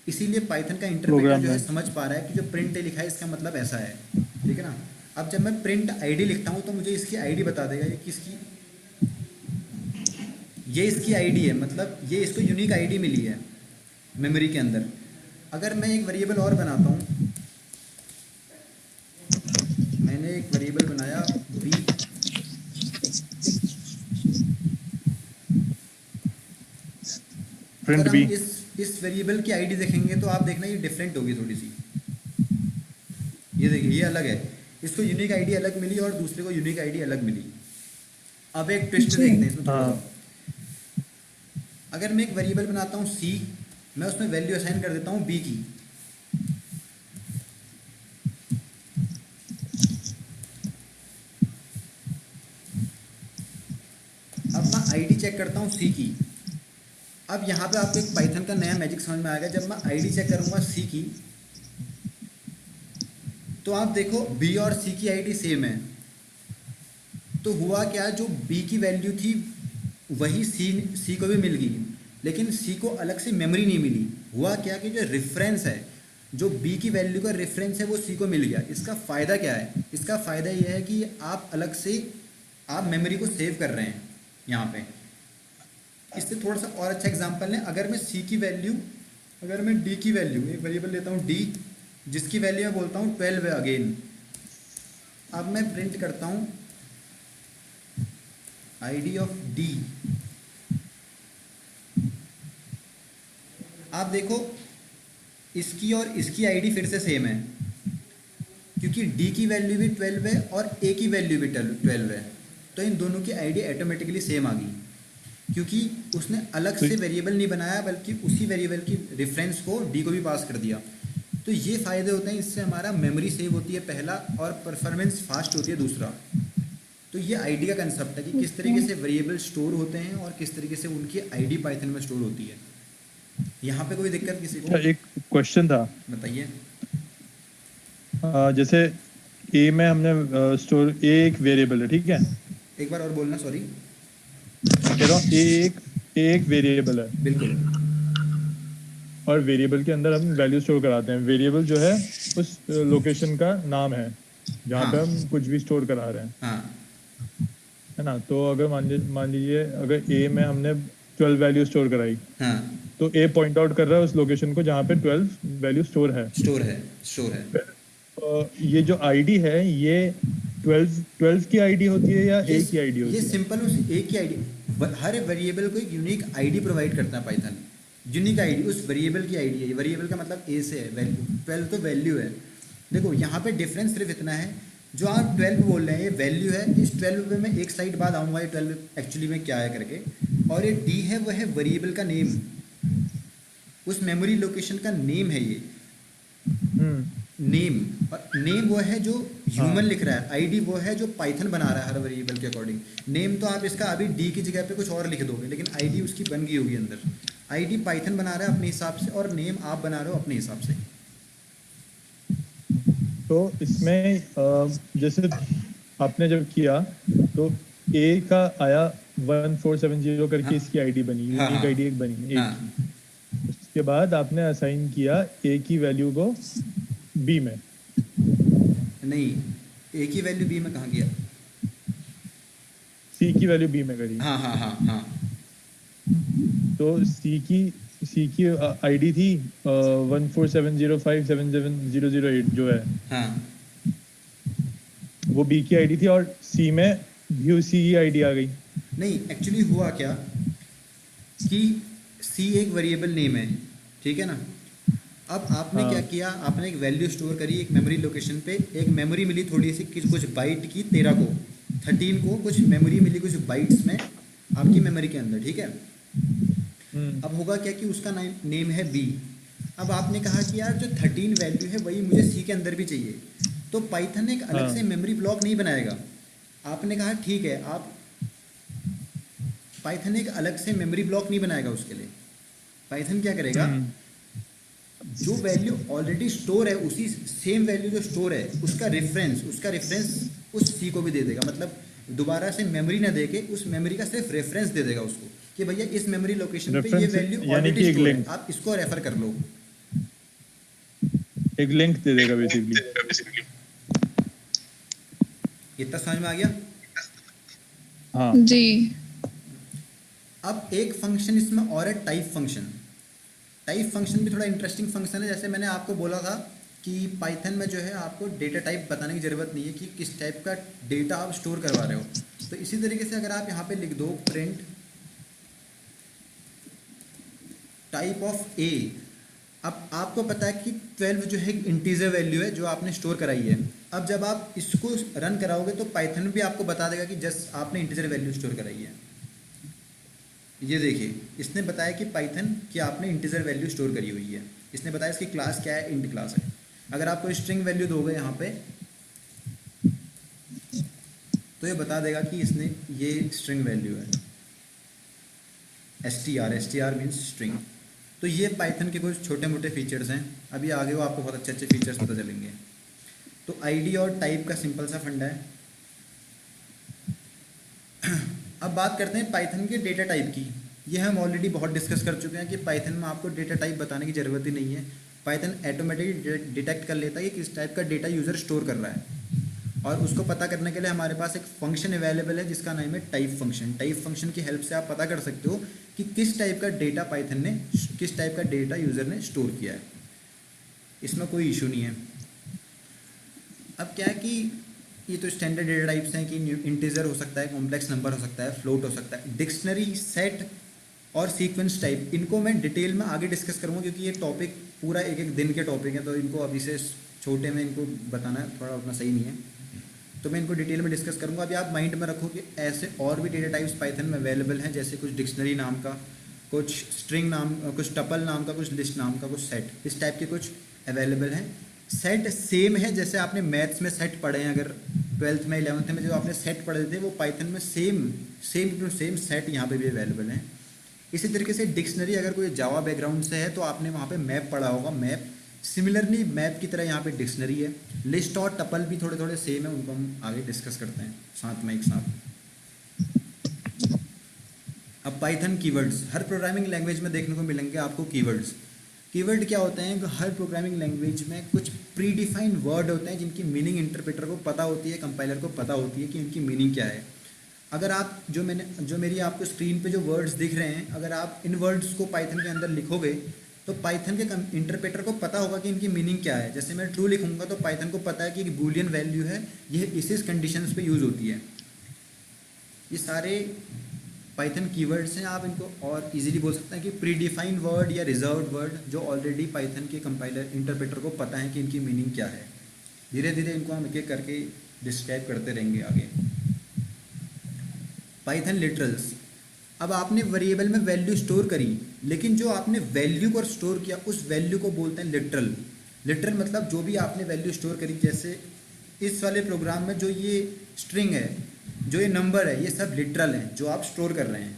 इसीलिए पाइथन का इंटरप्रेटर जो है समझ पा रहा है कि जो प्रिंट लिखा है इसका मतलब ऐसा है, ठीक है ना। अब जब मैं प्रिंट आईडी लिखता हूँ तो मुझे इसकी आईडी बता देगा ये किसकी, ये इसकी आईडी है, मतलब ये इसको यूनिक आईडी मिली है मेमोरी के अंदर। अगर मैं एक वेरिएबल और बनाता हूँ, मैंने एक वेरिएबल बनाया बी, प्रिंट अगर बी, हम इस वेरिएबल की आईडी देखेंगे तो आप देखना ये डिफरेंट होगी थोड़ी सी। ये देखिए ये अलग है, इसको यूनिक आईडी अलग मिली और दूसरे को यूनिक आईडी अलग मिली। अब एक ट्विस्ट देखते हैं इसमें थोड़ा सा। अगर मैं एक वेरिएबल बनाता हूँ सी, मैं उसमें वैल्यू असाइन कर देता हूँ बी की। अब मैं आईडी चेक करता हूँ सी की। अब यहाँ पे आपको एक पाइथन का नया मैजिक समझ में आएगा। जब मैं आईडी चेक करूँगा सी की, तो आप देखो बी और सी की आईडी सेम है। तो हुआ क्या, जो बी की वैल्यू थी वही सी को भी मिल गई, लेकिन सी को अलग से मेमोरी नहीं मिली। हुआ क्या कि जो रेफरेंस है, जो बी की वैल्यू का रेफरेंस है वो सी को मिल गया। इसका फ़ायदा क्या है, इसका फ़ायदा ये है कि आप अलग से आप मेमोरी को सेव कर रहे हैं यहाँ पे। इससे थोड़ा सा और अच्छा एग्जांपल लें। अगर मैं सी की वैल्यू, अगर मैं डी की वैल्यू, एक वेरिएबल लेता हूँ डी, जिसकी वैल्यू मैं बोलता हूँ 12 है अगेन। अब मैं प्रिंट करता हूँ आईडी ऑफ डी। आप देखो इसकी और इसकी आईडी फिर से सेम है, क्योंकि डी की वैल्यू भी 12 है और ए की वैल्यू भी 12 है। तो इन दोनों की आईडी ऑटोमेटिकली सेम आ गई, क्योंकि उसने अलग से वेरिएबल नहीं बनाया बल्कि उसी वेरिएबल की रेफरेंस को डी को भी पास कर दिया। तो ये फ़ायदे होते हैं, इससे हमारा मेमोरी सेव होती है पहला, और परफॉर्मेंस फास्ट होती है दूसरा। तो ये आईडी का कंसेप्ट है कि किस तरीके से वेरिएबल स्टोर होते हैं और किस तरीके से उनकी आईडी पाइथन में स्टोर होती है। यहाँ पे कोई दिक्कत किसी को? एक क्वेश्चन था, बताइए। जैसे ए में हमने स्टोर, ए एक वेरिएबल है, ठीक है। एक बार और बोलना, सॉरी। कह रहा हूँ ए एक वेरिएबल है, बिल्कुल। और वेरिएबल के अंदर हम वैल्यू स्टोर कराते हैं। वेरिएबल जो है उस लोकेशन का नाम है जहाँ पे हम कुछ भी स्टोर करा रहे हैं, हाँ है ना। तो अगर मान लीजिए अगर ए में हमने 12 वैल्यू स्टोर कराई, हाँ, तो ए पॉइंट आउट कर रहा है उस लोकेशन को जहाँ पे 12 वैल्यू स्टोर है। स्टोर है, स्टोर है। ये जो आईडी है ये 12 की आईडी होती है या ये ए की आईडी ये होती है? सिंपल उस एक ही आईडी, हर वेरिएबल को एक यूनिक आईडी प्रोवाइड करता है पाइथन। यूनिक आईडी उस वेरिएबल की आईडी है। वेरिएबल का मतलब ए से है, वैल्यू 12 तो वैल्यू है। देखो यहाँ पे डिफरेंस सिर्फ इतना है, जो आप 12 बोल रहे हैं ये वैल्यू है। इस 12 पे मैं एक स्लाइड बाद आऊँगा ये 12 एक्चुअली में क्या है करके। और ये डी है वह है वेरिएबल का नेम, उस मेमोरी लोकेशन का नेम है ये नेम। और नेम वो है जो ह्यूमन लिख रहा है, आईडी वो है जो पाइथन बना रहा है हर वेरिएबल के अकॉर्डिंग। नेम तो आप इसका अभी डी की जगह पे कुछ और लिख दोगे, लेकिन आईडी उसकी बन गई होगी अंदर। आईडी पाइथन बना रहा है अपने हिसाब से और नेम आप बना रहे हो अपने हिसाब से। तो इसमें जैसे आपने जब किया तो ए का आया 1470 करके, हाँ। इसकी आईडी बनी, हाँ, यूनिक हाँ। आईडी एक बनी एक हाँ, की। उसके बाद आपने असाइन किया ए की वैल्यू को बी में। नहीं, ए की वैल्यू बी में कहाँ गया? सी की वैल्यू बी में करी। हाँ हाँ हाँ हाँ। तो सी की आईडी थी 1470577008 जो है, हाँ वो बी की आईडी थी, और सी में भी सी की आईडी आ गई। नहीं, एक्चुअली हुआ क्या कि सी एक वेरिएबल नेम है, ठीक है ना। अब आपने हाँ। क्या किया, आपने एक वैल्यू स्टोर करी एक मेमोरी लोकेशन पे। एक मेमोरी मिली थोड़ी सी कुछ बाइट की 13 को, 13 को कुछ मेमोरी मिली कुछ बाइट्स में आपकी मेमोरी के अंदर, ठीक है। अब होगा क्या कि उसका नेम है बी। अब आपने कहा कि यार जो 13 वैल्यू है वही मुझे सी के अंदर भी चाहिए, तो पाइथन एक अलग हाँ। से मेमोरी ब्लॉक नहीं बनाएगा। आपने कहा ठीक है, आप पाइथन एक अलग से मेमोरी ब्लॉक नहीं बनाएगा उसके लिए। पाइथन क्या करेगा, जो वैल्यू ऑलरेडी स्टोर है उसी सेम वैल्यू जो स्टोर है उसका रेफरेंस उस सी को भी दे देगा। मतलब दोबारा से मेमोरी ना देके उस मेमोरी का सिर्फ रेफरेंस दे देगा उसको कि भैया इस मेमोरी लोकेशन पे ये Reference वैल्यू यानी ऑलरेडी कि एक स्टोर है, link। आप इसको रेफर कर लो। एक लिंक दे देगा बेसिकली। इतना समझ में आ गया? हाँ जी। अब एक फंक्शन इसमें और है टाइप फंक्शन। टाइप फंक्शन भी थोड़ा इंटरेस्टिंग फंक्शन है। जैसे मैंने आपको बोला था कि पाइथन में जो है आपको डेटा टाइप बताने की ज़रूरत नहीं है कि किस टाइप का डेटा आप स्टोर करवा रहे हो। तो इसी तरीके से अगर आप यहाँ पे लिख दो प्रिंट टाइप ऑफ ए। अब आपको पता है कि 12 जो है इंटीजर वैल्यू है जो आपने स्टोर कराई है। अब जब आप इसको रन कराओगे तो पाइथन भी आपको बता देगा कि जस्ट आपने इंटीजर वैल्यू स्टोर कराई है। ये देखिए, इसने बताया कि पाइथन कि आपने इंटीजर वैल्यू स्टोर करी हुई है। इसने बताया इसकी क्लास क्या है, इंट क्लास है। अगर आप कोई स्ट्रिंग वैल्यू दोगे यहाँ पे तो ये बता देगा कि इसने ये स्ट्रिंग वैल्यू है str मीन्स स्ट्रिंग। तो ये पाइथन के कुछ छोटे मोटे फीचर्स हैं। अभी आगे वो आपको बहुत अच्छे अच्छे फीचर्स पता चलेंगे। तो आईडी और टाइप का सिंपल सा फंडा है। अब बात करते हैं पाइथन के डेटा टाइप की। ये हम ऑलरेडी बहुत डिस्कस कर चुके हैं कि पाइथन में आपको डेटा टाइप बताने की ज़रूरत ही नहीं है। पाइथन ऑटोमेटिकली डिटेक्ट कर लेता है कि किस टाइप का डेटा यूज़र स्टोर कर रहा है। और उसको पता करने के लिए हमारे पास एक फंक्शन अवेलेबल है जिसका नाम है टाइप फंक्शन। टाइप फंक्शन की हेल्प से आप पता कर सकते हो कि किस टाइप का डेटा पाइथन ने, किस टाइप का डेटा यूज़र ने स्टोर किया है। इसमें कोई इशू नहीं है। अब क्या है कि ये तो स्टैंडर्ड डेटा टाइप्स हैं कि इंटीजर हो सकता है, कॉम्प्लेक्स नंबर हो सकता है, फ्लोट हो सकता है, डिक्शनरी, सेट और सीक्वेंस टाइप। इनको मैं डिटेल में आगे डिस्कस करूँगा क्योंकि ये टॉपिक पूरा एक एक दिन के टॉपिक है, तो इनको अभी से छोटे में इनको बताना थोड़ा उतना सही नहीं है। तो मैं इनको डिटेल में डिस्कस करूँगा। अभी आप माइंड में रखो कि ऐसे और भी डेटा टाइप्स पाइथन में अवेलेबल हैं, जैसे कुछ डिक्शनरी नाम का, कुछ स्ट्रिंग नाम, कुछ टपल नाम का, कुछ लिस्ट नाम का, कुछ सेट, इस टाइप के कुछ अवेलेबल हैं। सेट सेम है जैसे आपने मैथ्स में सेट पढ़े हैं, अगर 12th में 11th में जो आपने सेट पढ़े थे वो पाइथन में सेम सेट यहाँ पे भी अवेलेबल हैं। इसी तरीके से डिक्शनरी, अगर कोई जावा बैकग्राउंड से है तो आपने वहाँ पे मैप पढ़ा होगा, मैप। सिमिलरली मैप की तरह यहाँ पे डिक्शनरी है। लिस्ट और टपल भी थोड़े थोड़े सेम है, उनको हम आगे डिस्कस करते हैं साथ में एक साथ। अब पाइथन कीवर्ड्स हर प्रोग्रामिंग लैंग्वेज में देखने को मिलेंगे आपको। कीवर्ड्स, कीवर्ड क्या होते हैं कि हर प्रोग्रामिंग लैंग्वेज में कुछ प्री डिफाइंड वर्ड होते हैं जिनकी मीनिंग इंटरप्रेटर को पता होती है, कंपाइलर को पता होती है कि इनकी मीनिंग क्या है। अगर आप जो मेरी आपको स्क्रीन पे जो वर्ड्स दिख रहे हैं, अगर आप इन वर्ड्स को पाइथन के अंदर लिखोगे तो पाइथन के इंटरप्रेटर को पता होगा कि इनकी मीनिंग क्या है। जैसे मैं ट्रू लिखूंगा तो पाइथन को पता है कि एक बूलियन वैल्यू है, ये इस कंडीशंस पे यूज़ होती है। ये सारे पाइथन कीवर्ड्स हैं, आप इनको और इजीली बोल सकते हैं कि प्री डिफाइंड वर्ड या रिजर्व्ड वर्ड, जो ऑलरेडी पाइथन के कंपाइलर इंटरप्रेटर को पता है कि इनकी मीनिंग क्या है। धीरे धीरे इनको हम एक एक करके डिस्क्राइब करते रहेंगे आगे। पाइथन लिटरल्स, अब आपने वेरिएबल में वैल्यू स्टोर करी, लेकिन जो आपने वैल्यू को स्टोर किया उस वैल्यू को बोलते हैं लिटरल। लिटरल मतलब जो भी आपने वैल्यू स्टोर करी, जैसे इस वाले प्रोग्राम में जो ये स्ट्रिंग है, जो ये नंबर है, ये सब लिटरल हैं जो आप स्टोर कर रहे हैं।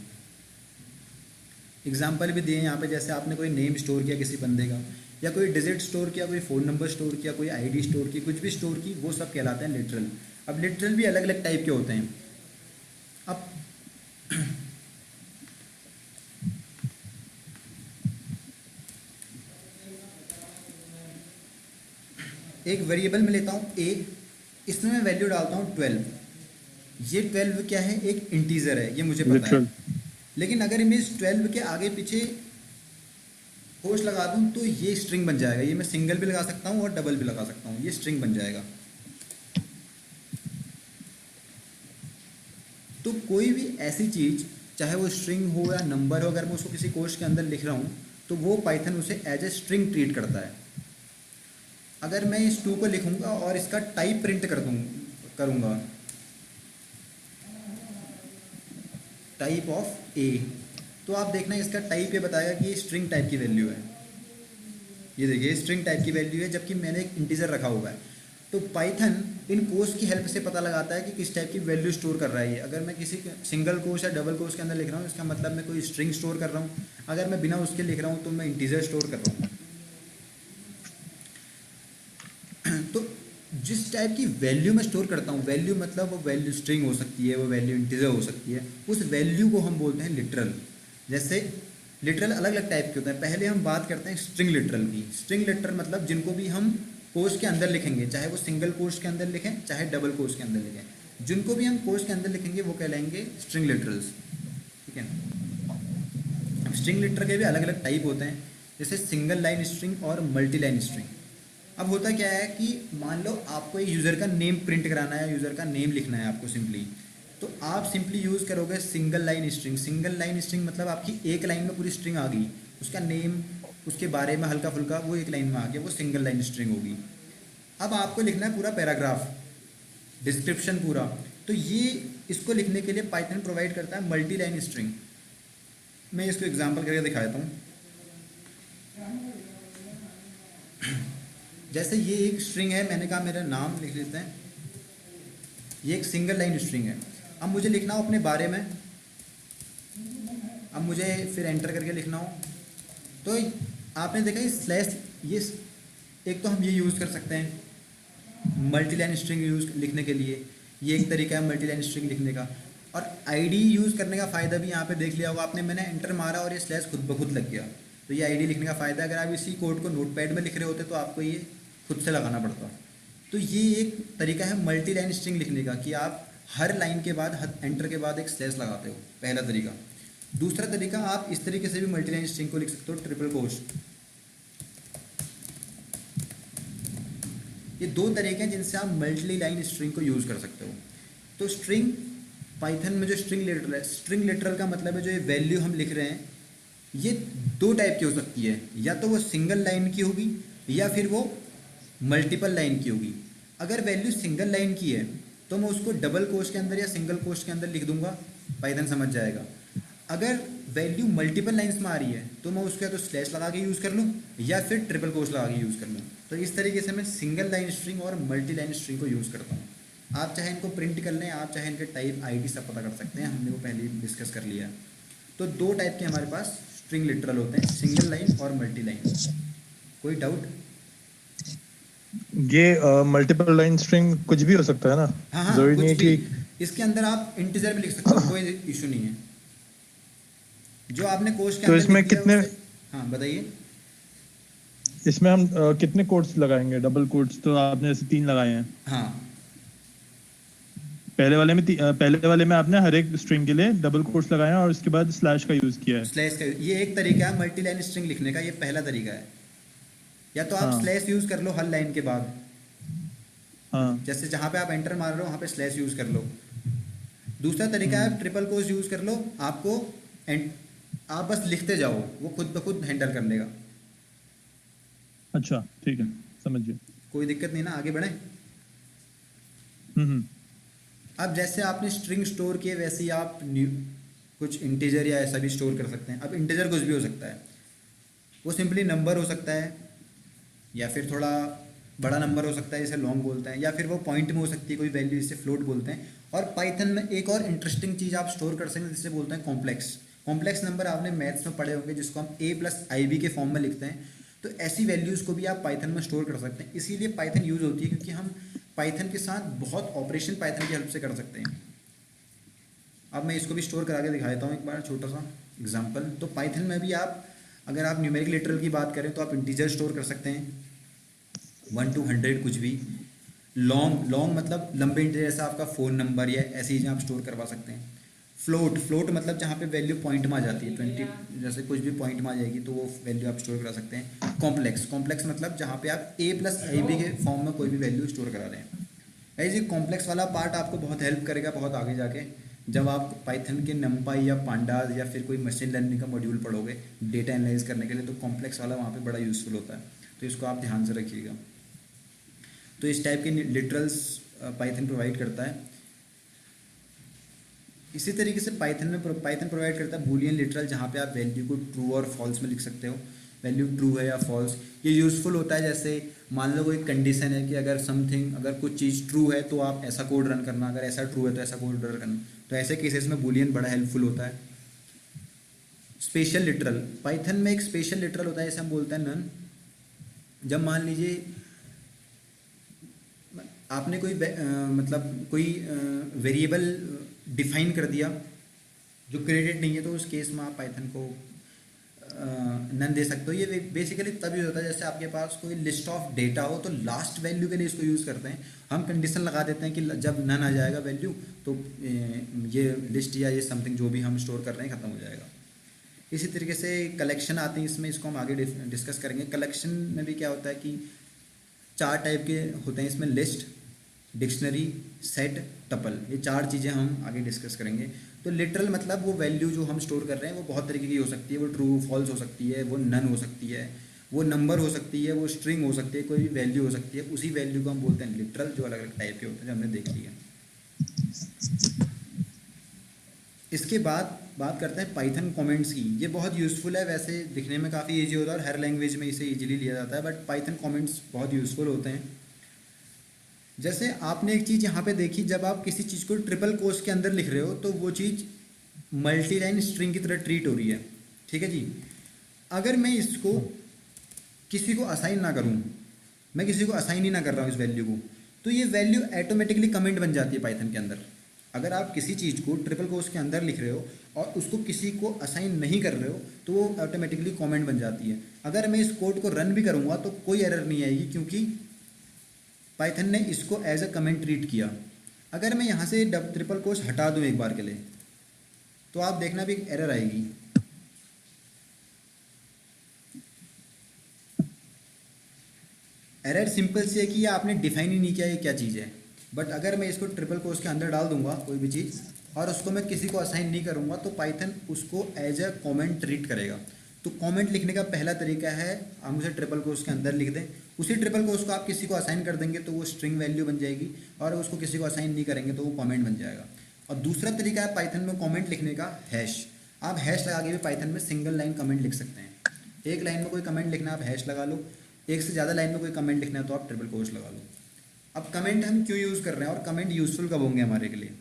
एग्जाम्पल भी दिए यहाँ पे, जैसे आपने कोई नेम स्टोर किया किसी बंदे का, या कोई डिजिट स्टोर किया, कोई फ़ोन नंबर स्टोर किया, कोई आईडी स्टोर की, कुछ भी स्टोर की, वो सब कहलाते हैं लिटरल। अब लिटरल भी अलग अलग टाइप के होते हैं। अब एक वेरिएबल में लेता हूँ a, इसमें मैं वैल्यू डालता हूँ 12। ये 12 क्या है, एक इंटीजर है, ये मुझे पता है। लेकिन अगर मैं इस 12 के आगे पीछे कोश लगा दूँ तो ये स्ट्रिंग बन जाएगा। ये मैं सिंगल भी लगा सकता हूँ और डबल भी लगा सकता हूँ, ये स्ट्रिंग बन जाएगा। तो कोई भी ऐसी चीज़, चाहे वो स्ट्रिंग हो या नंबर हो, अगर मैं उसको किसी कोश के अंदर लिख रहा हूँ तो वो पाइथन उसे एज ए स्ट्रिंग ट्रीट करता है। अगर मैं इस 2 को लिखूंगा और इसका टाइप प्रिंट करूंगा, टाइप ऑफ ए, तो आप देखना इसका टाइप ये बताएगा कि ये स्ट्रिंग टाइप की वैल्यू है। ये देखिए स्ट्रिंग टाइप की वैल्यू है, जबकि मैंने एक इंटीजर रखा हुआ है। तो पाइथन इन कोश की हेल्प से पता लगाता है कि किस टाइप की वैल्यू स्टोर कर रहा है ये। अगर मैं किसी सिंगल कोश या डबल कोश के अंदर लिख रहा हूँ, इसका मतलब मैं कोई स्ट्रिंग स्टोर कर रहा हूँ। अगर मैं बिना उसके लिख रहा हूँ तो मैं इंटीजर स्टोर कर रहा हूँ। तो जिस टाइप की वैल्यू मैं स्टोर करता हूँ, वैल्यू मतलब वो वैल्यू स्ट्रिंग हो सकती है, वो वैल्यू इंटीजर हो सकती है, उस वैल्यू को हम बोलते हैं लिटरल। जैसे लिटरल अलग अलग टाइप के होते हैं। पहले हम बात करते हैं स्ट्रिंग लिटरल की। स्ट्रिंग लिटरल मतलब जिनको भी हम कोश के अंदर लिखेंगे, चाहे वो सिंगल कोश के अंदर लिखें चाहे डबल कोश के अंदर लिखें, जिनको भी हम कोश के अंदर लिखेंगे वो कहलाएंगे स्ट्रिंग लिटरल्स। ठीक है। स्ट्रिंग लिटरल के भी अलग अलग टाइप होते हैं, जैसे सिंगल लाइन स्ट्रिंग और मल्टी लाइन स्ट्रिंग। अब होता क्या है कि मान लो आपको एक यूज़र का नेम प्रिंट कराना है, यूज़र का नेम लिखना है आपको सिंपली, तो आप सिंपली यूज़ करोगे single line string. Single line string मतलब आपकी एक लाइन में पूरी स्ट्रिंग आ गई, उसका नेम, उसके बारे में हल्का फुल्का वो एक लाइन में आ गया, वो सिंगल लाइन स्ट्रिंग होगी। अब आपको लिखना है पूरा पैराग्राफ, डिस्क्रिप्शन पूरा, तो ये इसको लिखने के लिए पाइथन प्रोवाइड करता है मल्टी लाइन स्ट्रिंग। मैं इसको एग्जाम्पल करके दिखा देता हूँ। जैसे ये एक स्ट्रिंग है, मैंने कहा मेरा नाम लिख लेते हैं, ये एक सिंगल लाइन स्ट्रिंग है। अब मुझे लिखना हो अपने बारे में, अब मुझे फिर एंटर करके लिखना हो, तो आपने देखा ये स्लैश, ये एक तो हम ये यूज़ कर सकते हैं मल्टी लाइन स्ट्रिंग लिखने के लिए, ये एक तरीका है मल्टी लाइन स्ट्रिंग लिखने का। और आईडी यूज़ करने का फ़ायदा भी यहाँ पे देख लिया होगा आपने, मैंने एंटर मारा और ये स्लैश खुद ब खुद लग गया, तो ये आईडी लिखने का फ़ायदा। अगर आप इसी कोड को नोटपैड में लिख रहे होते तो आपको ये खुद से लगाना पड़ता। तो ये एक तरीका है मल्टी लाइन स्ट्रिंग लिखने का, कि आप हर लाइन के बाद एंटर के बाद एक स्लैश लगाते हो, पहला तरीका। दूसरा तरीका, आप इस तरीके से भी मल्टी लाइन स्ट्रिंग को लिख सकते हो, ट्रिपल कोश। ये 2 तरीके हैं जिनसे आप मल्टी लाइन स्ट्रिंग को यूज़ कर सकते हो। तो स्ट्रिंग, पाइथन में जो स्ट्रिंग लिटरल है, स्ट्रिंग लिटरल का मतलब है जो ये वैल्यू हम लिख रहे हैं, ये 2 टाइप की हो सकती है, या तो वो सिंगल लाइन की होगी या फिर वो मल्टीपल लाइन की होगी। अगर वैल्यू सिंगल लाइन की है तो मैं उसको डबल कोश के अंदर या सिंगल कोश के अंदर लिख दूंगा, पाइथन समझ जाएगा। अगर वैल्यू मल्टीपल लाइंस में आ रही है तो मैं उसका तो स्लैश लगा के यूज़ कर लूँ या फिर ट्रिपल कोश लगा के यूज़ कर लूँ। तो इस तरीके से मैं सिंगल लाइन स्ट्रिंग और मल्टी लाइन स्ट्रिंग को यूज़ करता हूँ। आप चाहे इनको प्रिंट कर लें, आप चाहे इनके टाइप आईडी सब पता कर सकते हैं, हमने वो पहले ही डिस्कस कर लिया। तो 2 टाइप के हमारे पास स्ट्रिंग लिटरल होते हैं, सिंगल लाइन और मल्टी लाइन। कोई डाउट? ये मल्टीपल लाइन स्ट्रिंग कुछ भी हो सकता है ना? हाँ, जरूरी कुछ नहीं भी। कि इसके अंदर आप इंटीजर भी लिख सकते हो, कोई इशू नहीं है। जो आपने कोश के तो अंदर इसमें लिख दिया कितने, हाँ बताइए। इसमें हम कितने कोट्स लगाएंगे? डबल कोट्स तो आपने ऐसे 3 लगाए हैं। हाँ, पहले वाले में आपने हर एक स्ट्रिंग के लिए डबल कोट्स लगाया और उसके बाद स्लैश का यूज किया है। स्लैश का ये एक तरीका है मल्टी लाइन स्ट्रिंग लिखने का, ये पहला तरीका है। या तो आप हाँ स्लैश यूज़ कर लो हर लाइन के बाद, हाँ जैसे जहाँ पे आप एंटर मार रहे हो वहाँ पे स्लैश यूज़ कर लो। दूसरा तरीका है ट्रिपल कोट्स यूज़ कर लो, आपको आप बस लिखते जाओ, वो खुद ब खुद हैंडल कर लेगा। अच्छा ठीक है, समझ गया। कोई दिक्कत नहीं ना, आगे बढ़ें। हम्म। अब जैसे आपने स्ट्रिंग स्टोर किए वैसे ही आप कुछ इंटीजर या ऐसा भी स्टोर कर सकते हैं। अब इंटीजर कुछ भी हो सकता है, वो सिंपली नंबर हो सकता है, या फिर थोड़ा बड़ा नंबर हो सकता है जिसे लॉन्ग बोलते हैं, या फिर वो पॉइंट में हो सकती है कोई वैल्यू जिसे फ्लोट बोलते हैं। और पाइथन में एक और इंटरेस्टिंग चीज़ आप स्टोर कर सकते हैं जिसे बोलते हैं कॉम्प्लेक्स। कॉम्प्लेक्स नंबर आपने मैथ्स में पढ़े होंगे, जिसको हम a+ib के फॉर्म में लिखते हैं। तो ऐसी वैल्यूज़ को भी आप पाइथन में स्टोर कर सकते हैं। इसीलिए पाइथन यूज़ होती है, क्योंकि हम पाइथन के साथ बहुत ऑपरेशन पाइथन की हेल्प से कर सकते हैं। अब मैं इसको भी स्टोर करा के दिखा देता हूँ एक बार, छोटा सा एग्जांपल। तो पाइथन में भी आप, अगर आप न्यूमेरिक लिटरल की बात करें तो आप इंटीजर स्टोर कर सकते हैं 1 to 100 कुछ भी। लॉन्ग मतलब लंबे इंटीजर, जैसा आपका फ़ोन नंबर या ऐसी चीज़ें आप स्टोर करवा सकते हैं। फ्लोट मतलब जहाँ पे वैल्यू पॉइंट में आ जाती है, 20 जैसे कुछ भी पॉइंट में आ जाएगी तो वो वैल्यू आप स्टोर करा सकते हैं। कॉम्प्लेक्स मतलब जहाँ पे आप a+ib के फॉर्म में कोई भी वैल्यू स्टोर करा रहे हैं। ऐसे कॉम्प्लेक्स वाला पार्ट आपको बहुत हेल्प करेगा बहुत आगे जाके, जब आप पाइथन के नमपाई या पांडास या फिर कोई मशीन लर्निंग का मॉड्यूल पढ़ोगे डेटा एनालाइज करने के लिए, तो कॉम्प्लेक्स वाला वहाँ पे बड़ा यूज़फुल होता है। तो इसको आप ध्यान से रखिएगा। तो इस टाइप के लिटरल्स पाइथन प्रोवाइड करता है। इसी तरीके से पाइथन प्रोवाइड करता है बूलियन लिटरल, जहाँ पे आप वैल्यू को ट्रू और फॉल्स में लिख सकते हो। वैल्यू ट्रू है या फॉल्स, ये यूज़फुल होता है। जैसे मान लो कोई कंडीशन है कि अगर कुछ चीज़ ट्रू है तो आप ऐसा कोड रन करना, अगर ऐसा ट्रू है तो ऐसा कोड रन करना। तो ऐसे केसेस में बूलियन बड़ा हेल्पफुल होता है। स्पेशल लिटरल, पाइथन में एक स्पेशल लिटरल होता है जैसे हम बोलते हैं नन। जब मान लीजिए आपने मतलब कोई वेरिएबल डिफाइन कर दिया जो क्रेडिट नहीं है, तो उस केस में आप पाइथन को नन दे सकते हो। ये बेसिकली तभी होता है जैसे आपके पास कोई लिस्ट ऑफ डेटा हो, तो लास्ट वैल्यू के लिए इसको यूज़ करते हैं। हम कंडीशन लगा देते हैं कि जब नन आ जाएगा वैल्यू तो ये लिस्ट या ये समथिंग जो भी हम स्टोर कर रहे हैं ख़त्म हो जाएगा। इसी तरीके से कलेक्शन आते हैं इसमें, इसको हम आगे डिस्कस करेंगे। कलेक्शन में भी क्या होता है कि 4 टाइप के होते हैं इसमें, लिस्ट, डिक्शनरी, सेट, टपल। ये 4 चीज़ें हम आगे डिस्कस करेंगे। तो लिटरल मतलब वो वैल्यू जो हम स्टोर कर रहे हैं वो बहुत तरीके की हो सकती है। वो ट्रू फॉल्स हो सकती है, वो नन हो सकती है, वो नंबर हो सकती है, वो स्ट्रिंग हो सकती है, कोई भी वैल्यू हो सकती है। उसी वैल्यू को हम बोलते हैं लिटरल, जो अलग अलग टाइप के होते हैं, जो हमने देख लिया। इसके बाद बात करते हैं पाइथन कमेंट्स की। ये बहुत यूज़फुल है, वैसे दिखने में काफ़ी ईजी होता है और हर लैंग्वेज में इसे ईजिली लिया जाता है, बट पाइथन कमेंट्स बहुत यूज़फुल होते हैं। जैसे आपने एक चीज़ यहाँ पे देखी, जब आप किसी चीज़ को ट्रिपल कोट्स के अंदर लिख रहे हो तो वो चीज़ मल्टी लाइन स्ट्रिंग की तरह ट्रीट हो रही है। ठीक है जी। अगर मैं इसको किसी को असाइन ना करूँ, मैं किसी को असाइन ही ना कर रहा हूँ इस वैल्यू को, तो ये वैल्यू ऑटोमेटिकली कमेंट बन जाती है पाइथन के अंदर। अगर आप किसी चीज़ को ट्रिपल कोट्स के अंदर लिख रहे हो और उसको किसी को असाइन नहीं कर रहे हो तो वो ऑटोमेटिकली कमेंट बन जाती है। अगर मैं इस कोड को रन भी करूँगा तो कोई एरर नहीं आएगी, क्योंकि पाइथन ने इसको एज अ कमेंट ट्रीट किया। अगर मैं यहाँ से ट्रिपल कोट्स हटा दूँ एक बार के लिए, तो आप देखना भी एक एरर आएगी। एरर सिंपल सी है कि ये आपने डिफाइन ही नहीं किया ये क्या चीज़ है। बट अगर मैं इसको ट्रिपल कोट्स के अंदर डाल दूंगा कोई भी चीज़ और उसको मैं किसी को असाइन नहीं करूँगा, तो पाइथन उसको एज अ कमेंट ट्रीट करेगा। तो कमेंट लिखने का पहला तरीका है हम उसे ट्रिपल कोट्स के अंदर लिख दें। उसी ट्रिपल कोट्स को आप किसी को असाइन कर देंगे तो वो स्ट्रिंग वैल्यू बन जाएगी, और उसको किसी को असाइन नहीं करेंगे तो वो कमेंट बन जाएगा। और दूसरा तरीका है पाइथन में कमेंट लिखने का, हैश। आप हैश लगा के भी पाइथन में सिंगल लाइन कमेंट लिख सकते हैं। एक लाइन में कोई कमेंट लिखना है आप हैश लगा लो, एक से ज़्यादा लाइन में कोई कमेंट लिखना है तो आप ट्रिपल कोट्स लगा लो। अब कमेंट हम क्यों यूज़ कर रहे हैं और कमेंट यूज़फुल कब होंगे हमारे के लिए?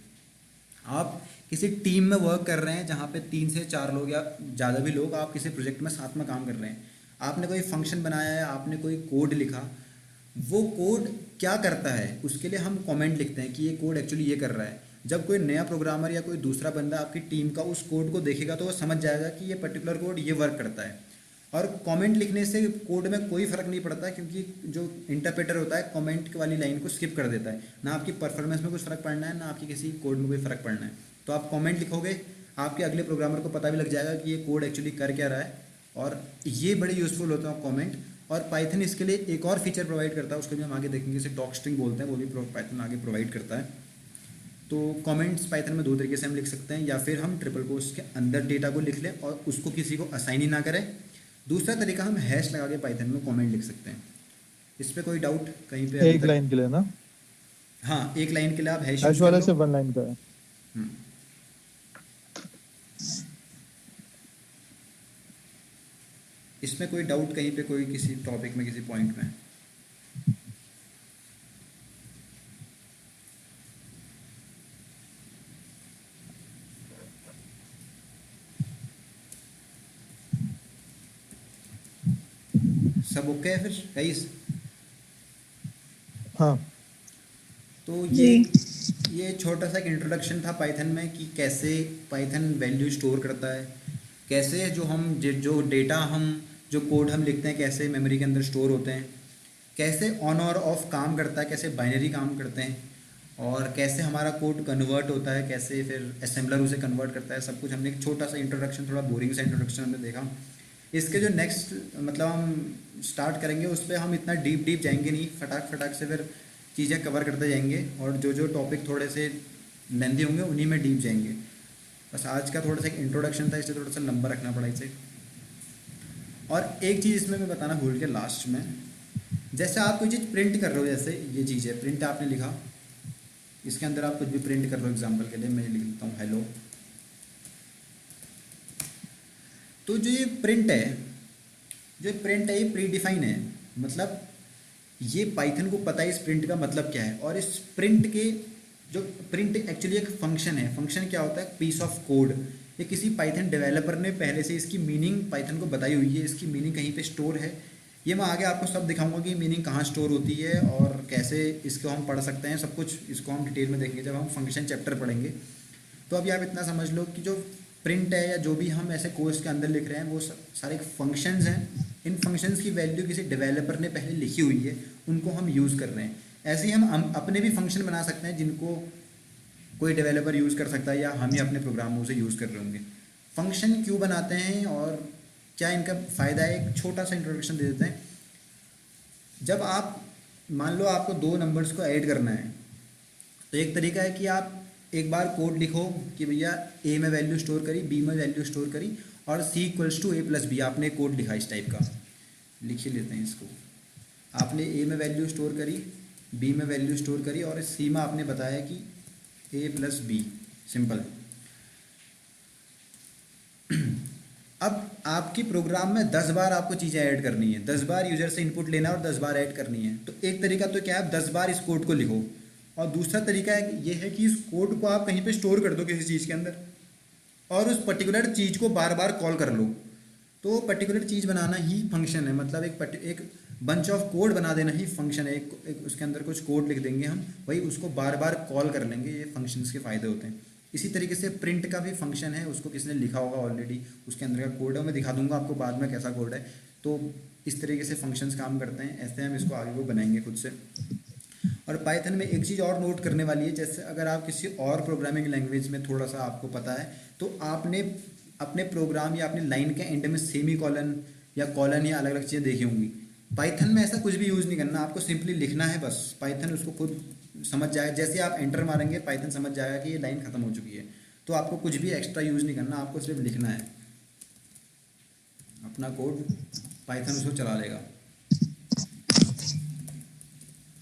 आप किसी टीम में वर्क कर रहे हैं जहाँ पे 3 से 4 लोग या ज़्यादा भी लोग, आप किसी प्रोजेक्ट में साथ में काम कर रहे हैं। आपने कोई फंक्शन बनाया है, आपने कोई कोड लिखा, वो कोड क्या करता है उसके लिए हम कमेंट लिखते हैं कि ये कोड एक्चुअली ये कर रहा है। जब कोई नया प्रोग्रामर या कोई दूसरा बंदा आपकी टीम का उस कोड को देखेगा तो वो समझ जाएगा कि ये पर्टिकुलर कोड ये वर्क करता है। और कमेंट लिखने से कोड में कोई फ़र्क नहीं पड़ता, क्योंकि जो इंटरप्रेटर होता है कमेंट वाली लाइन को स्किप कर देता है। ना आपकी परफॉर्मेंस में कुछ फ़र्क पड़ना है, ना आपकी किसी कोड में कोई फ़र्क पड़ना है। तो आप कमेंट लिखोगे, आपके अगले प्रोग्रामर को पता भी लग जाएगा कि ये कोड एक्चुअली कर क्या रहा है, और ये बड़े यूज़फुल होते हैं कमेंट। और पाइथन इसके लिए एक और फीचर प्रोवाइड करता है, उसको भी हम आगे देखेंगे, इसे टॉक स्ट्रिंग बोलते हैं, वो भी पाइथन आगे प्रोवाइड करता है। तो कमेंट्स पाइथन में दो तरीके से हम लिख सकते हैं, या फिर हम ट्रिपल कोट्स के अंदर डेटा को लिख लें और उसको किसी को असाइन ही ना करें। दूसरा तरीका, हम हैश लगा के पाइथन में कमेंट लिख सकते हैं। इस पे कोई डाउट कहीं पे अभी एक तक? लाइन के लिए ना? हाँ, एक लाइन के लिए आप हैश हैश यूज़ कर वाला लो। सिर्फ 1 लाइन का है। हम्म। इसमें कोई डाउट कहीं पे, कोई किसी टॉपिक में, किसी पॉइंट में? सब ओके है फिर गाइस? हाँ। तो जी। ये छोटा सा एक इंट्रोडक्शन था पाइथन में, कि कैसे पाइथन वैल्यू स्टोर करता है, कैसे जो डेटा हम, जो कोड हम लिखते हैं, कैसे मेमोरी के अंदर स्टोर होते हैं, कैसे ऑन और ऑफ काम करता है, कैसे बाइनरी काम करते हैं, और कैसे हमारा कोड कन्वर्ट होता है, कैसे फिर असेंबलर उसे कन्वर्ट करता है। सब कुछ हमने एक छोटा सा इंट्रोडक्शन, थोड़ा बोरिंग सा इंट्रोडक्शन हमने देखा। इसके जो नेक्स्ट मतलब हम स्टार्ट करेंगे, उस पर हम इतना डीप जाएंगे नहीं, फटाक फटाक से फिर चीज़ें कवर करते जाएंगे, और जो टॉपिक थोड़े से लेंदी होंगे उन्हीं में डीप जाएंगे। बस आज का थोड़ा सा एक इंट्रोडक्शन था, इसलिए थोड़ा सा लंबा रखना पड़ा इसे। और एक चीज़ इसमें मैं बताना भूल के लास्ट में, जैसे आप कोई चीज़ प्रिंट कर रहे हो, जैसे ये चीज़ है, प्रिंट आपने लिखा, इसके अंदर आप कुछ भी प्रिंट कर रहे हो, एग्जाम्पल के लिए मैं लिख देता हूँ हेलो। तो जो ये प्रिंट है ये प्री डिफाइन है, मतलब ये पाइथन को पता है इस प्रिंट का मतलब क्या है। और इस प्रिंट के जो प्रिंट एक्चुअली एक फंक्शन है। फंक्शन क्या होता है? Piece of code. ये किसी पाइथन डेवलपर ने पहले से इसकी मीनिंग पाइथन को बताई हुई है, इसकी मीनिंग कहीं पे स्टोर है। ये मैं आगे आपको सब दिखाऊंगा कि मीनिंग कहाँ स्टोर होती है और कैसे इसको हम पढ़ सकते हैं। सब कुछ इसको हम डिटेल में देखेंगे जब हम फंक्शन चैप्टर पढ़ेंगे। तो अभी आप इतना समझ लो कि जो प्रिंट है या जो भी हम ऐसे कोर्स के अंदर लिख रहे हैं, वो सारे फंक्शंस हैं। इन फंक्शंस की वैल्यू किसी डेवलपर ने पहले लिखी हुई है, उनको हम यूज़ कर रहे हैं। ऐसे ही हम अपने भी फंक्शन बना सकते हैं जिनको कोई डेवलपर यूज़ कर सकता है या हम ही अपने प्रोग्रामों से यूज़ कर रहे होंगे। फंक्शन क्यों बनाते हैं और क्या इनका फ़ायदा है, एक छोटा सा इंट्रोडक्शन दे देते हैं। जब आप मान लो आपको दो नंबर्स को ऐड करना है, तो एक तरीका है कि आप एक बार कोड लिखो कि भैया ए में वैल्यू स्टोर करी, बी में वैल्यू स्टोर करी, और C equals to A plus B. आपने कोड लिखा इस टाइप का, लिख ही लेते हैं इसको। आपने ए में वैल्यू स्टोर करी, बी में वैल्यू स्टोर करी, और सी में आपने बताया कि ए प्लस बी। सिंपल। अब आपकी प्रोग्राम में 10 बार आपको चीज़ें ऐड करनी है, 10 बार यूजर से इनपुट लेना और 10 बार ऐड करनी है। तो एक तरीका तो क्या है, 10 बार इस कोड को लिखो, और दूसरा तरीका है ये है कि इस कोड को आप कहीं पे स्टोर कर दो किसी चीज़ के अंदर, और उस पर्टिकुलर चीज़ को बार बार कॉल कर लो। तो पर्टिकुलर चीज़ बनाना ही फंक्शन है, मतलब एक बंच ऑफ कोड बना देना ही फंक्शन है। एक उसके अंदर कुछ कोड लिख देंगे हम, वही उसको बार बार कॉल कर लेंगे। ये फंक्शंस के फ़ायदे होते हैं। इसी तरीके से प्रिंट का भी फंक्शन है, उसको किसी ने लिखा होगा ऑलरेडी, उसके अंदर का कोड है, मैं दिखा दूंगा आपको बाद में कैसा कोड है। तो इस तरीके से फंक्शंस काम करते हैं, ऐसे हम इसको आगे को बनाएंगे खुद से। और पाइथन में एक चीज़ और नोट करने वाली है, जैसे अगर आप किसी और प्रोग्रामिंग लैंग्वेज में थोड़ा सा आपको पता है, तो आपने अपने प्रोग्राम या अपने लाइन के एंड में सेमी कॉलन या कॉलन या अलग अलग चीज़ें देखी होंगी। पाइथन में ऐसा कुछ भी यूज़ नहीं करना, आपको सिंपली लिखना है बस। पाइथन उसको खुद समझ जाएगा, जैसे आप एंटर मारेंगे पाइथन समझ जाएगा कि ये लाइन ख़त्म हो चुकी है। तो आपको कुछ भी एक्स्ट्रा यूज़ नहीं करना, आपको सिर्फ लिखना है अपना कोड, पाइथन उसको चला लेगा।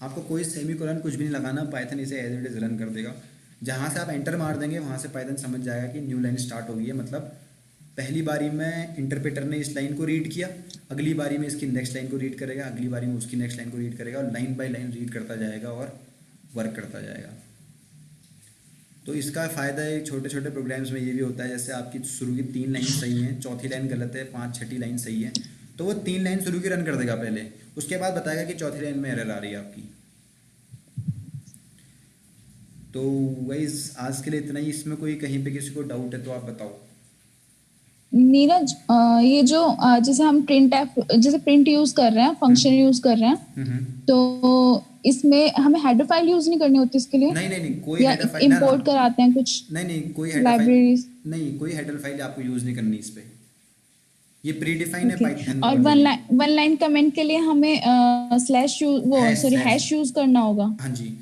आपको कोई सेमी कोलन कुछ भी नहीं लगाना, पाइथन इसे एज इट इज़ रन कर देगा। जहाँ से आप एंटर मार देंगे वहाँ से पाइथन समझ जाएगा कि न्यू लाइन स्टार्ट हो गई है। मतलब पहली बारी में इंटरप्रेटर ने इस लाइन को रीड किया, अगली बारी में इसकी नेक्स्ट लाइन को रीड करेगा, अगली बारी में उसकी नेक्स्ट लाइन को रीड करेगा, और लाइन बाय लाइन रीड करता जाएगा और वर्क करता जाएगा। तो इसका फ़ायदा है छोटे छोटे प्रोग्राम्स में ये भी होता है, जैसे आपकी शुरू की 3 लाइन सही हैं, चौथी लाइन गलत है, 5 छठी लाइन सही है, तो वो 3 लाइन शुरू की रन कर देगा पहले, उसके बाद बताएगा कि चौथी लाइन में एरर आ रही है आपकी। तो गाइस आज के लिए इतना ही। इसमें कोई कहीं पे किसी को डाउट है तो आप बताओ। नीरज, ये जो जैसे हम जैसे प्रिंट यूज कर रहे हैं, फंक्शन यूज कर रहे हैं, तो इसमें हमें हेडर फाइल यूज नहीं करनी होती इसके लिए, नहीं नहीं नहीं, कोई या हेडर फाइल ना इंपोर्ट कराते हैं कुछ नहीं नहीं, कोई हेडर फाइल लाइब्रेरीज? नहीं, कोई हेडर फाइल आपको यूज़ नहीं करनी इस पे। ये प्री डिफाइन है ओके। पाइथन और ऑलरेडी। वन लाइन कमेंट के लिए हमें स्लैश हैश यूज करना होगा। हाँ जी।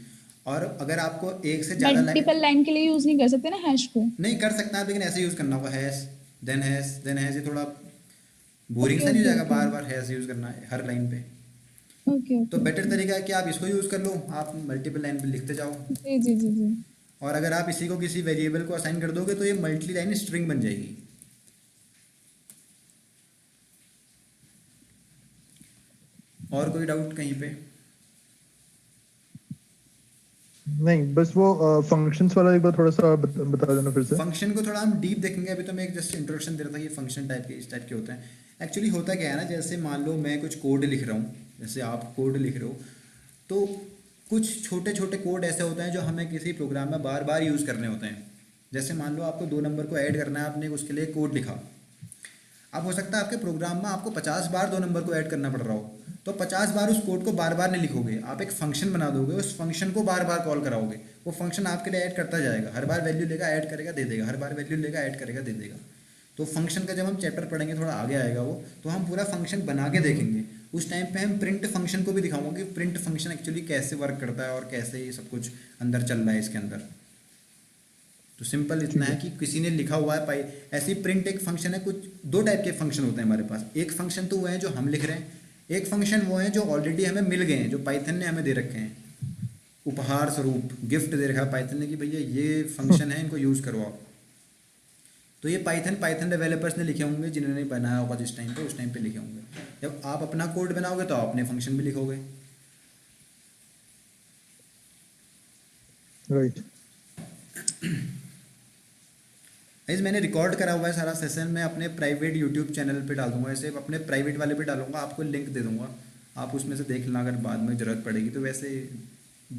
और अगर आपको एक से ज़्यादा लाइन मल्टीपल लाइन के लिए यूज नहीं कर सकते ना हैश को? नहीं कर सकता आप, लेकिन ऐसे यूज़ करना होगा, हैश देन हैश, ये थोड़ा बोरिंग ओके सा नहीं हो ओके जाएगा ओके बार बार हैश यूज़ करना है हर लाइन पे। ओके तो ओके। बेटर तरीका है कि आप इसको यूज़ कर लो, आप मल्टीपल लाइन पे लिखते जाओ। जी जी जी जी। और अगर आप इसी को किसी वेरिएबल को असाइन कर दोगे तो ये मल्टी लाइन स्ट्रिंग बन जाएगी। और कोई डाउट कहीं पे? नहीं, बस वो फंक्शंस वाला एक बार थोड़ा सा बता देना फिर से। फंक्शन को थोड़ा हम डीप देखेंगे, अभी तो मैं एक जस्ट इंट्रोडक्शन दे रहा था कि फंक्शन टाइप के इस टाइप के होते हैं। एक्चुअली होता क्या है ना, जैसे मान लो मैं कुछ कोड लिख रहा हूँ, जैसे आप कोड लिख रहे हो, तो कुछ छोटे छोटे कोड ऐसे होते हैं जो हमें किसी प्रोग्राम में बार बार यूज़ करने होते हैं। जैसे मान लो आपको 2 नंबर को ऐड करना है, आपने उसके लिए कोड लिखा। अब हो सकता है आपके प्रोग्राम में आपको 50 बार 2 नंबर को ऐड करना पड़ रहा हो, तो 50 बार उस कोड को बार बार नहीं लिखोगे, आप एक फंक्शन बना दोगे, उस फंक्शन को बार बार कॉल कराओगे, वो फंक्शन आपके लिए ऐड करता जाएगा, हर बार वैल्यू लेगा ऐड करेगा दे देगा, हर बार वैल्यू लेगा ऐड करेगा दे देगा। तो फंक्शन का जब हम चैप्टर पढ़ेंगे, थोड़ा आगे आएगा वो, तो हम पूरा फंक्शन बना के देखेंगे। उस टाइम पे हम प्रिंट फंक्शन को भी दिखाऊंगे कि प्रिंट फंक्शन एक्चुअली कैसे वर्क करता है और कैसे ये सब कुछ अंदर चल रहा है इसके अंदर। तो सिंपल इतना है कि किसी ने लिखा हुआ है पाई, ऐसी प्रिंट एक फंक्शन है। कुछ 2 टाइप के फंक्शन होते हैं हमारे पास। एक फंक्शन तो वो है जो हम लिख रहे हैं, एक फंक्शन वो है जो ऑलरेडी हमें मिल गए हैं, जो पाइथन ने हमें दे रखे हैं, उपहार स्वरूप गिफ्ट दे रखा है पाइथन ने कि भैया ये फंक्शन है, इनको यूज़ करो आप। तो ये पाइथन डेवलपर्स ने लिखे होंगे, जिन्होंने बनाया होगा जिस टाइम पे, उस टाइम पे लिखे होंगे। जब आप अपना कोड बनाओगे तो आप अपने फंक्शन भी लिखोगे। राइट। गाइस मैंने रिकॉर्ड करा हुआ है सारा सेशन, मैं अपने प्राइवेट यूट्यूब चैनल पे डाल दूंगा, ऐसे अपने प्राइवेट वाले पे डालूंगा, आपको लिंक दे दूंगा, आप उसमें से देख लेना अगर बाद में ज़रूरत पड़ेगी तो। वैसे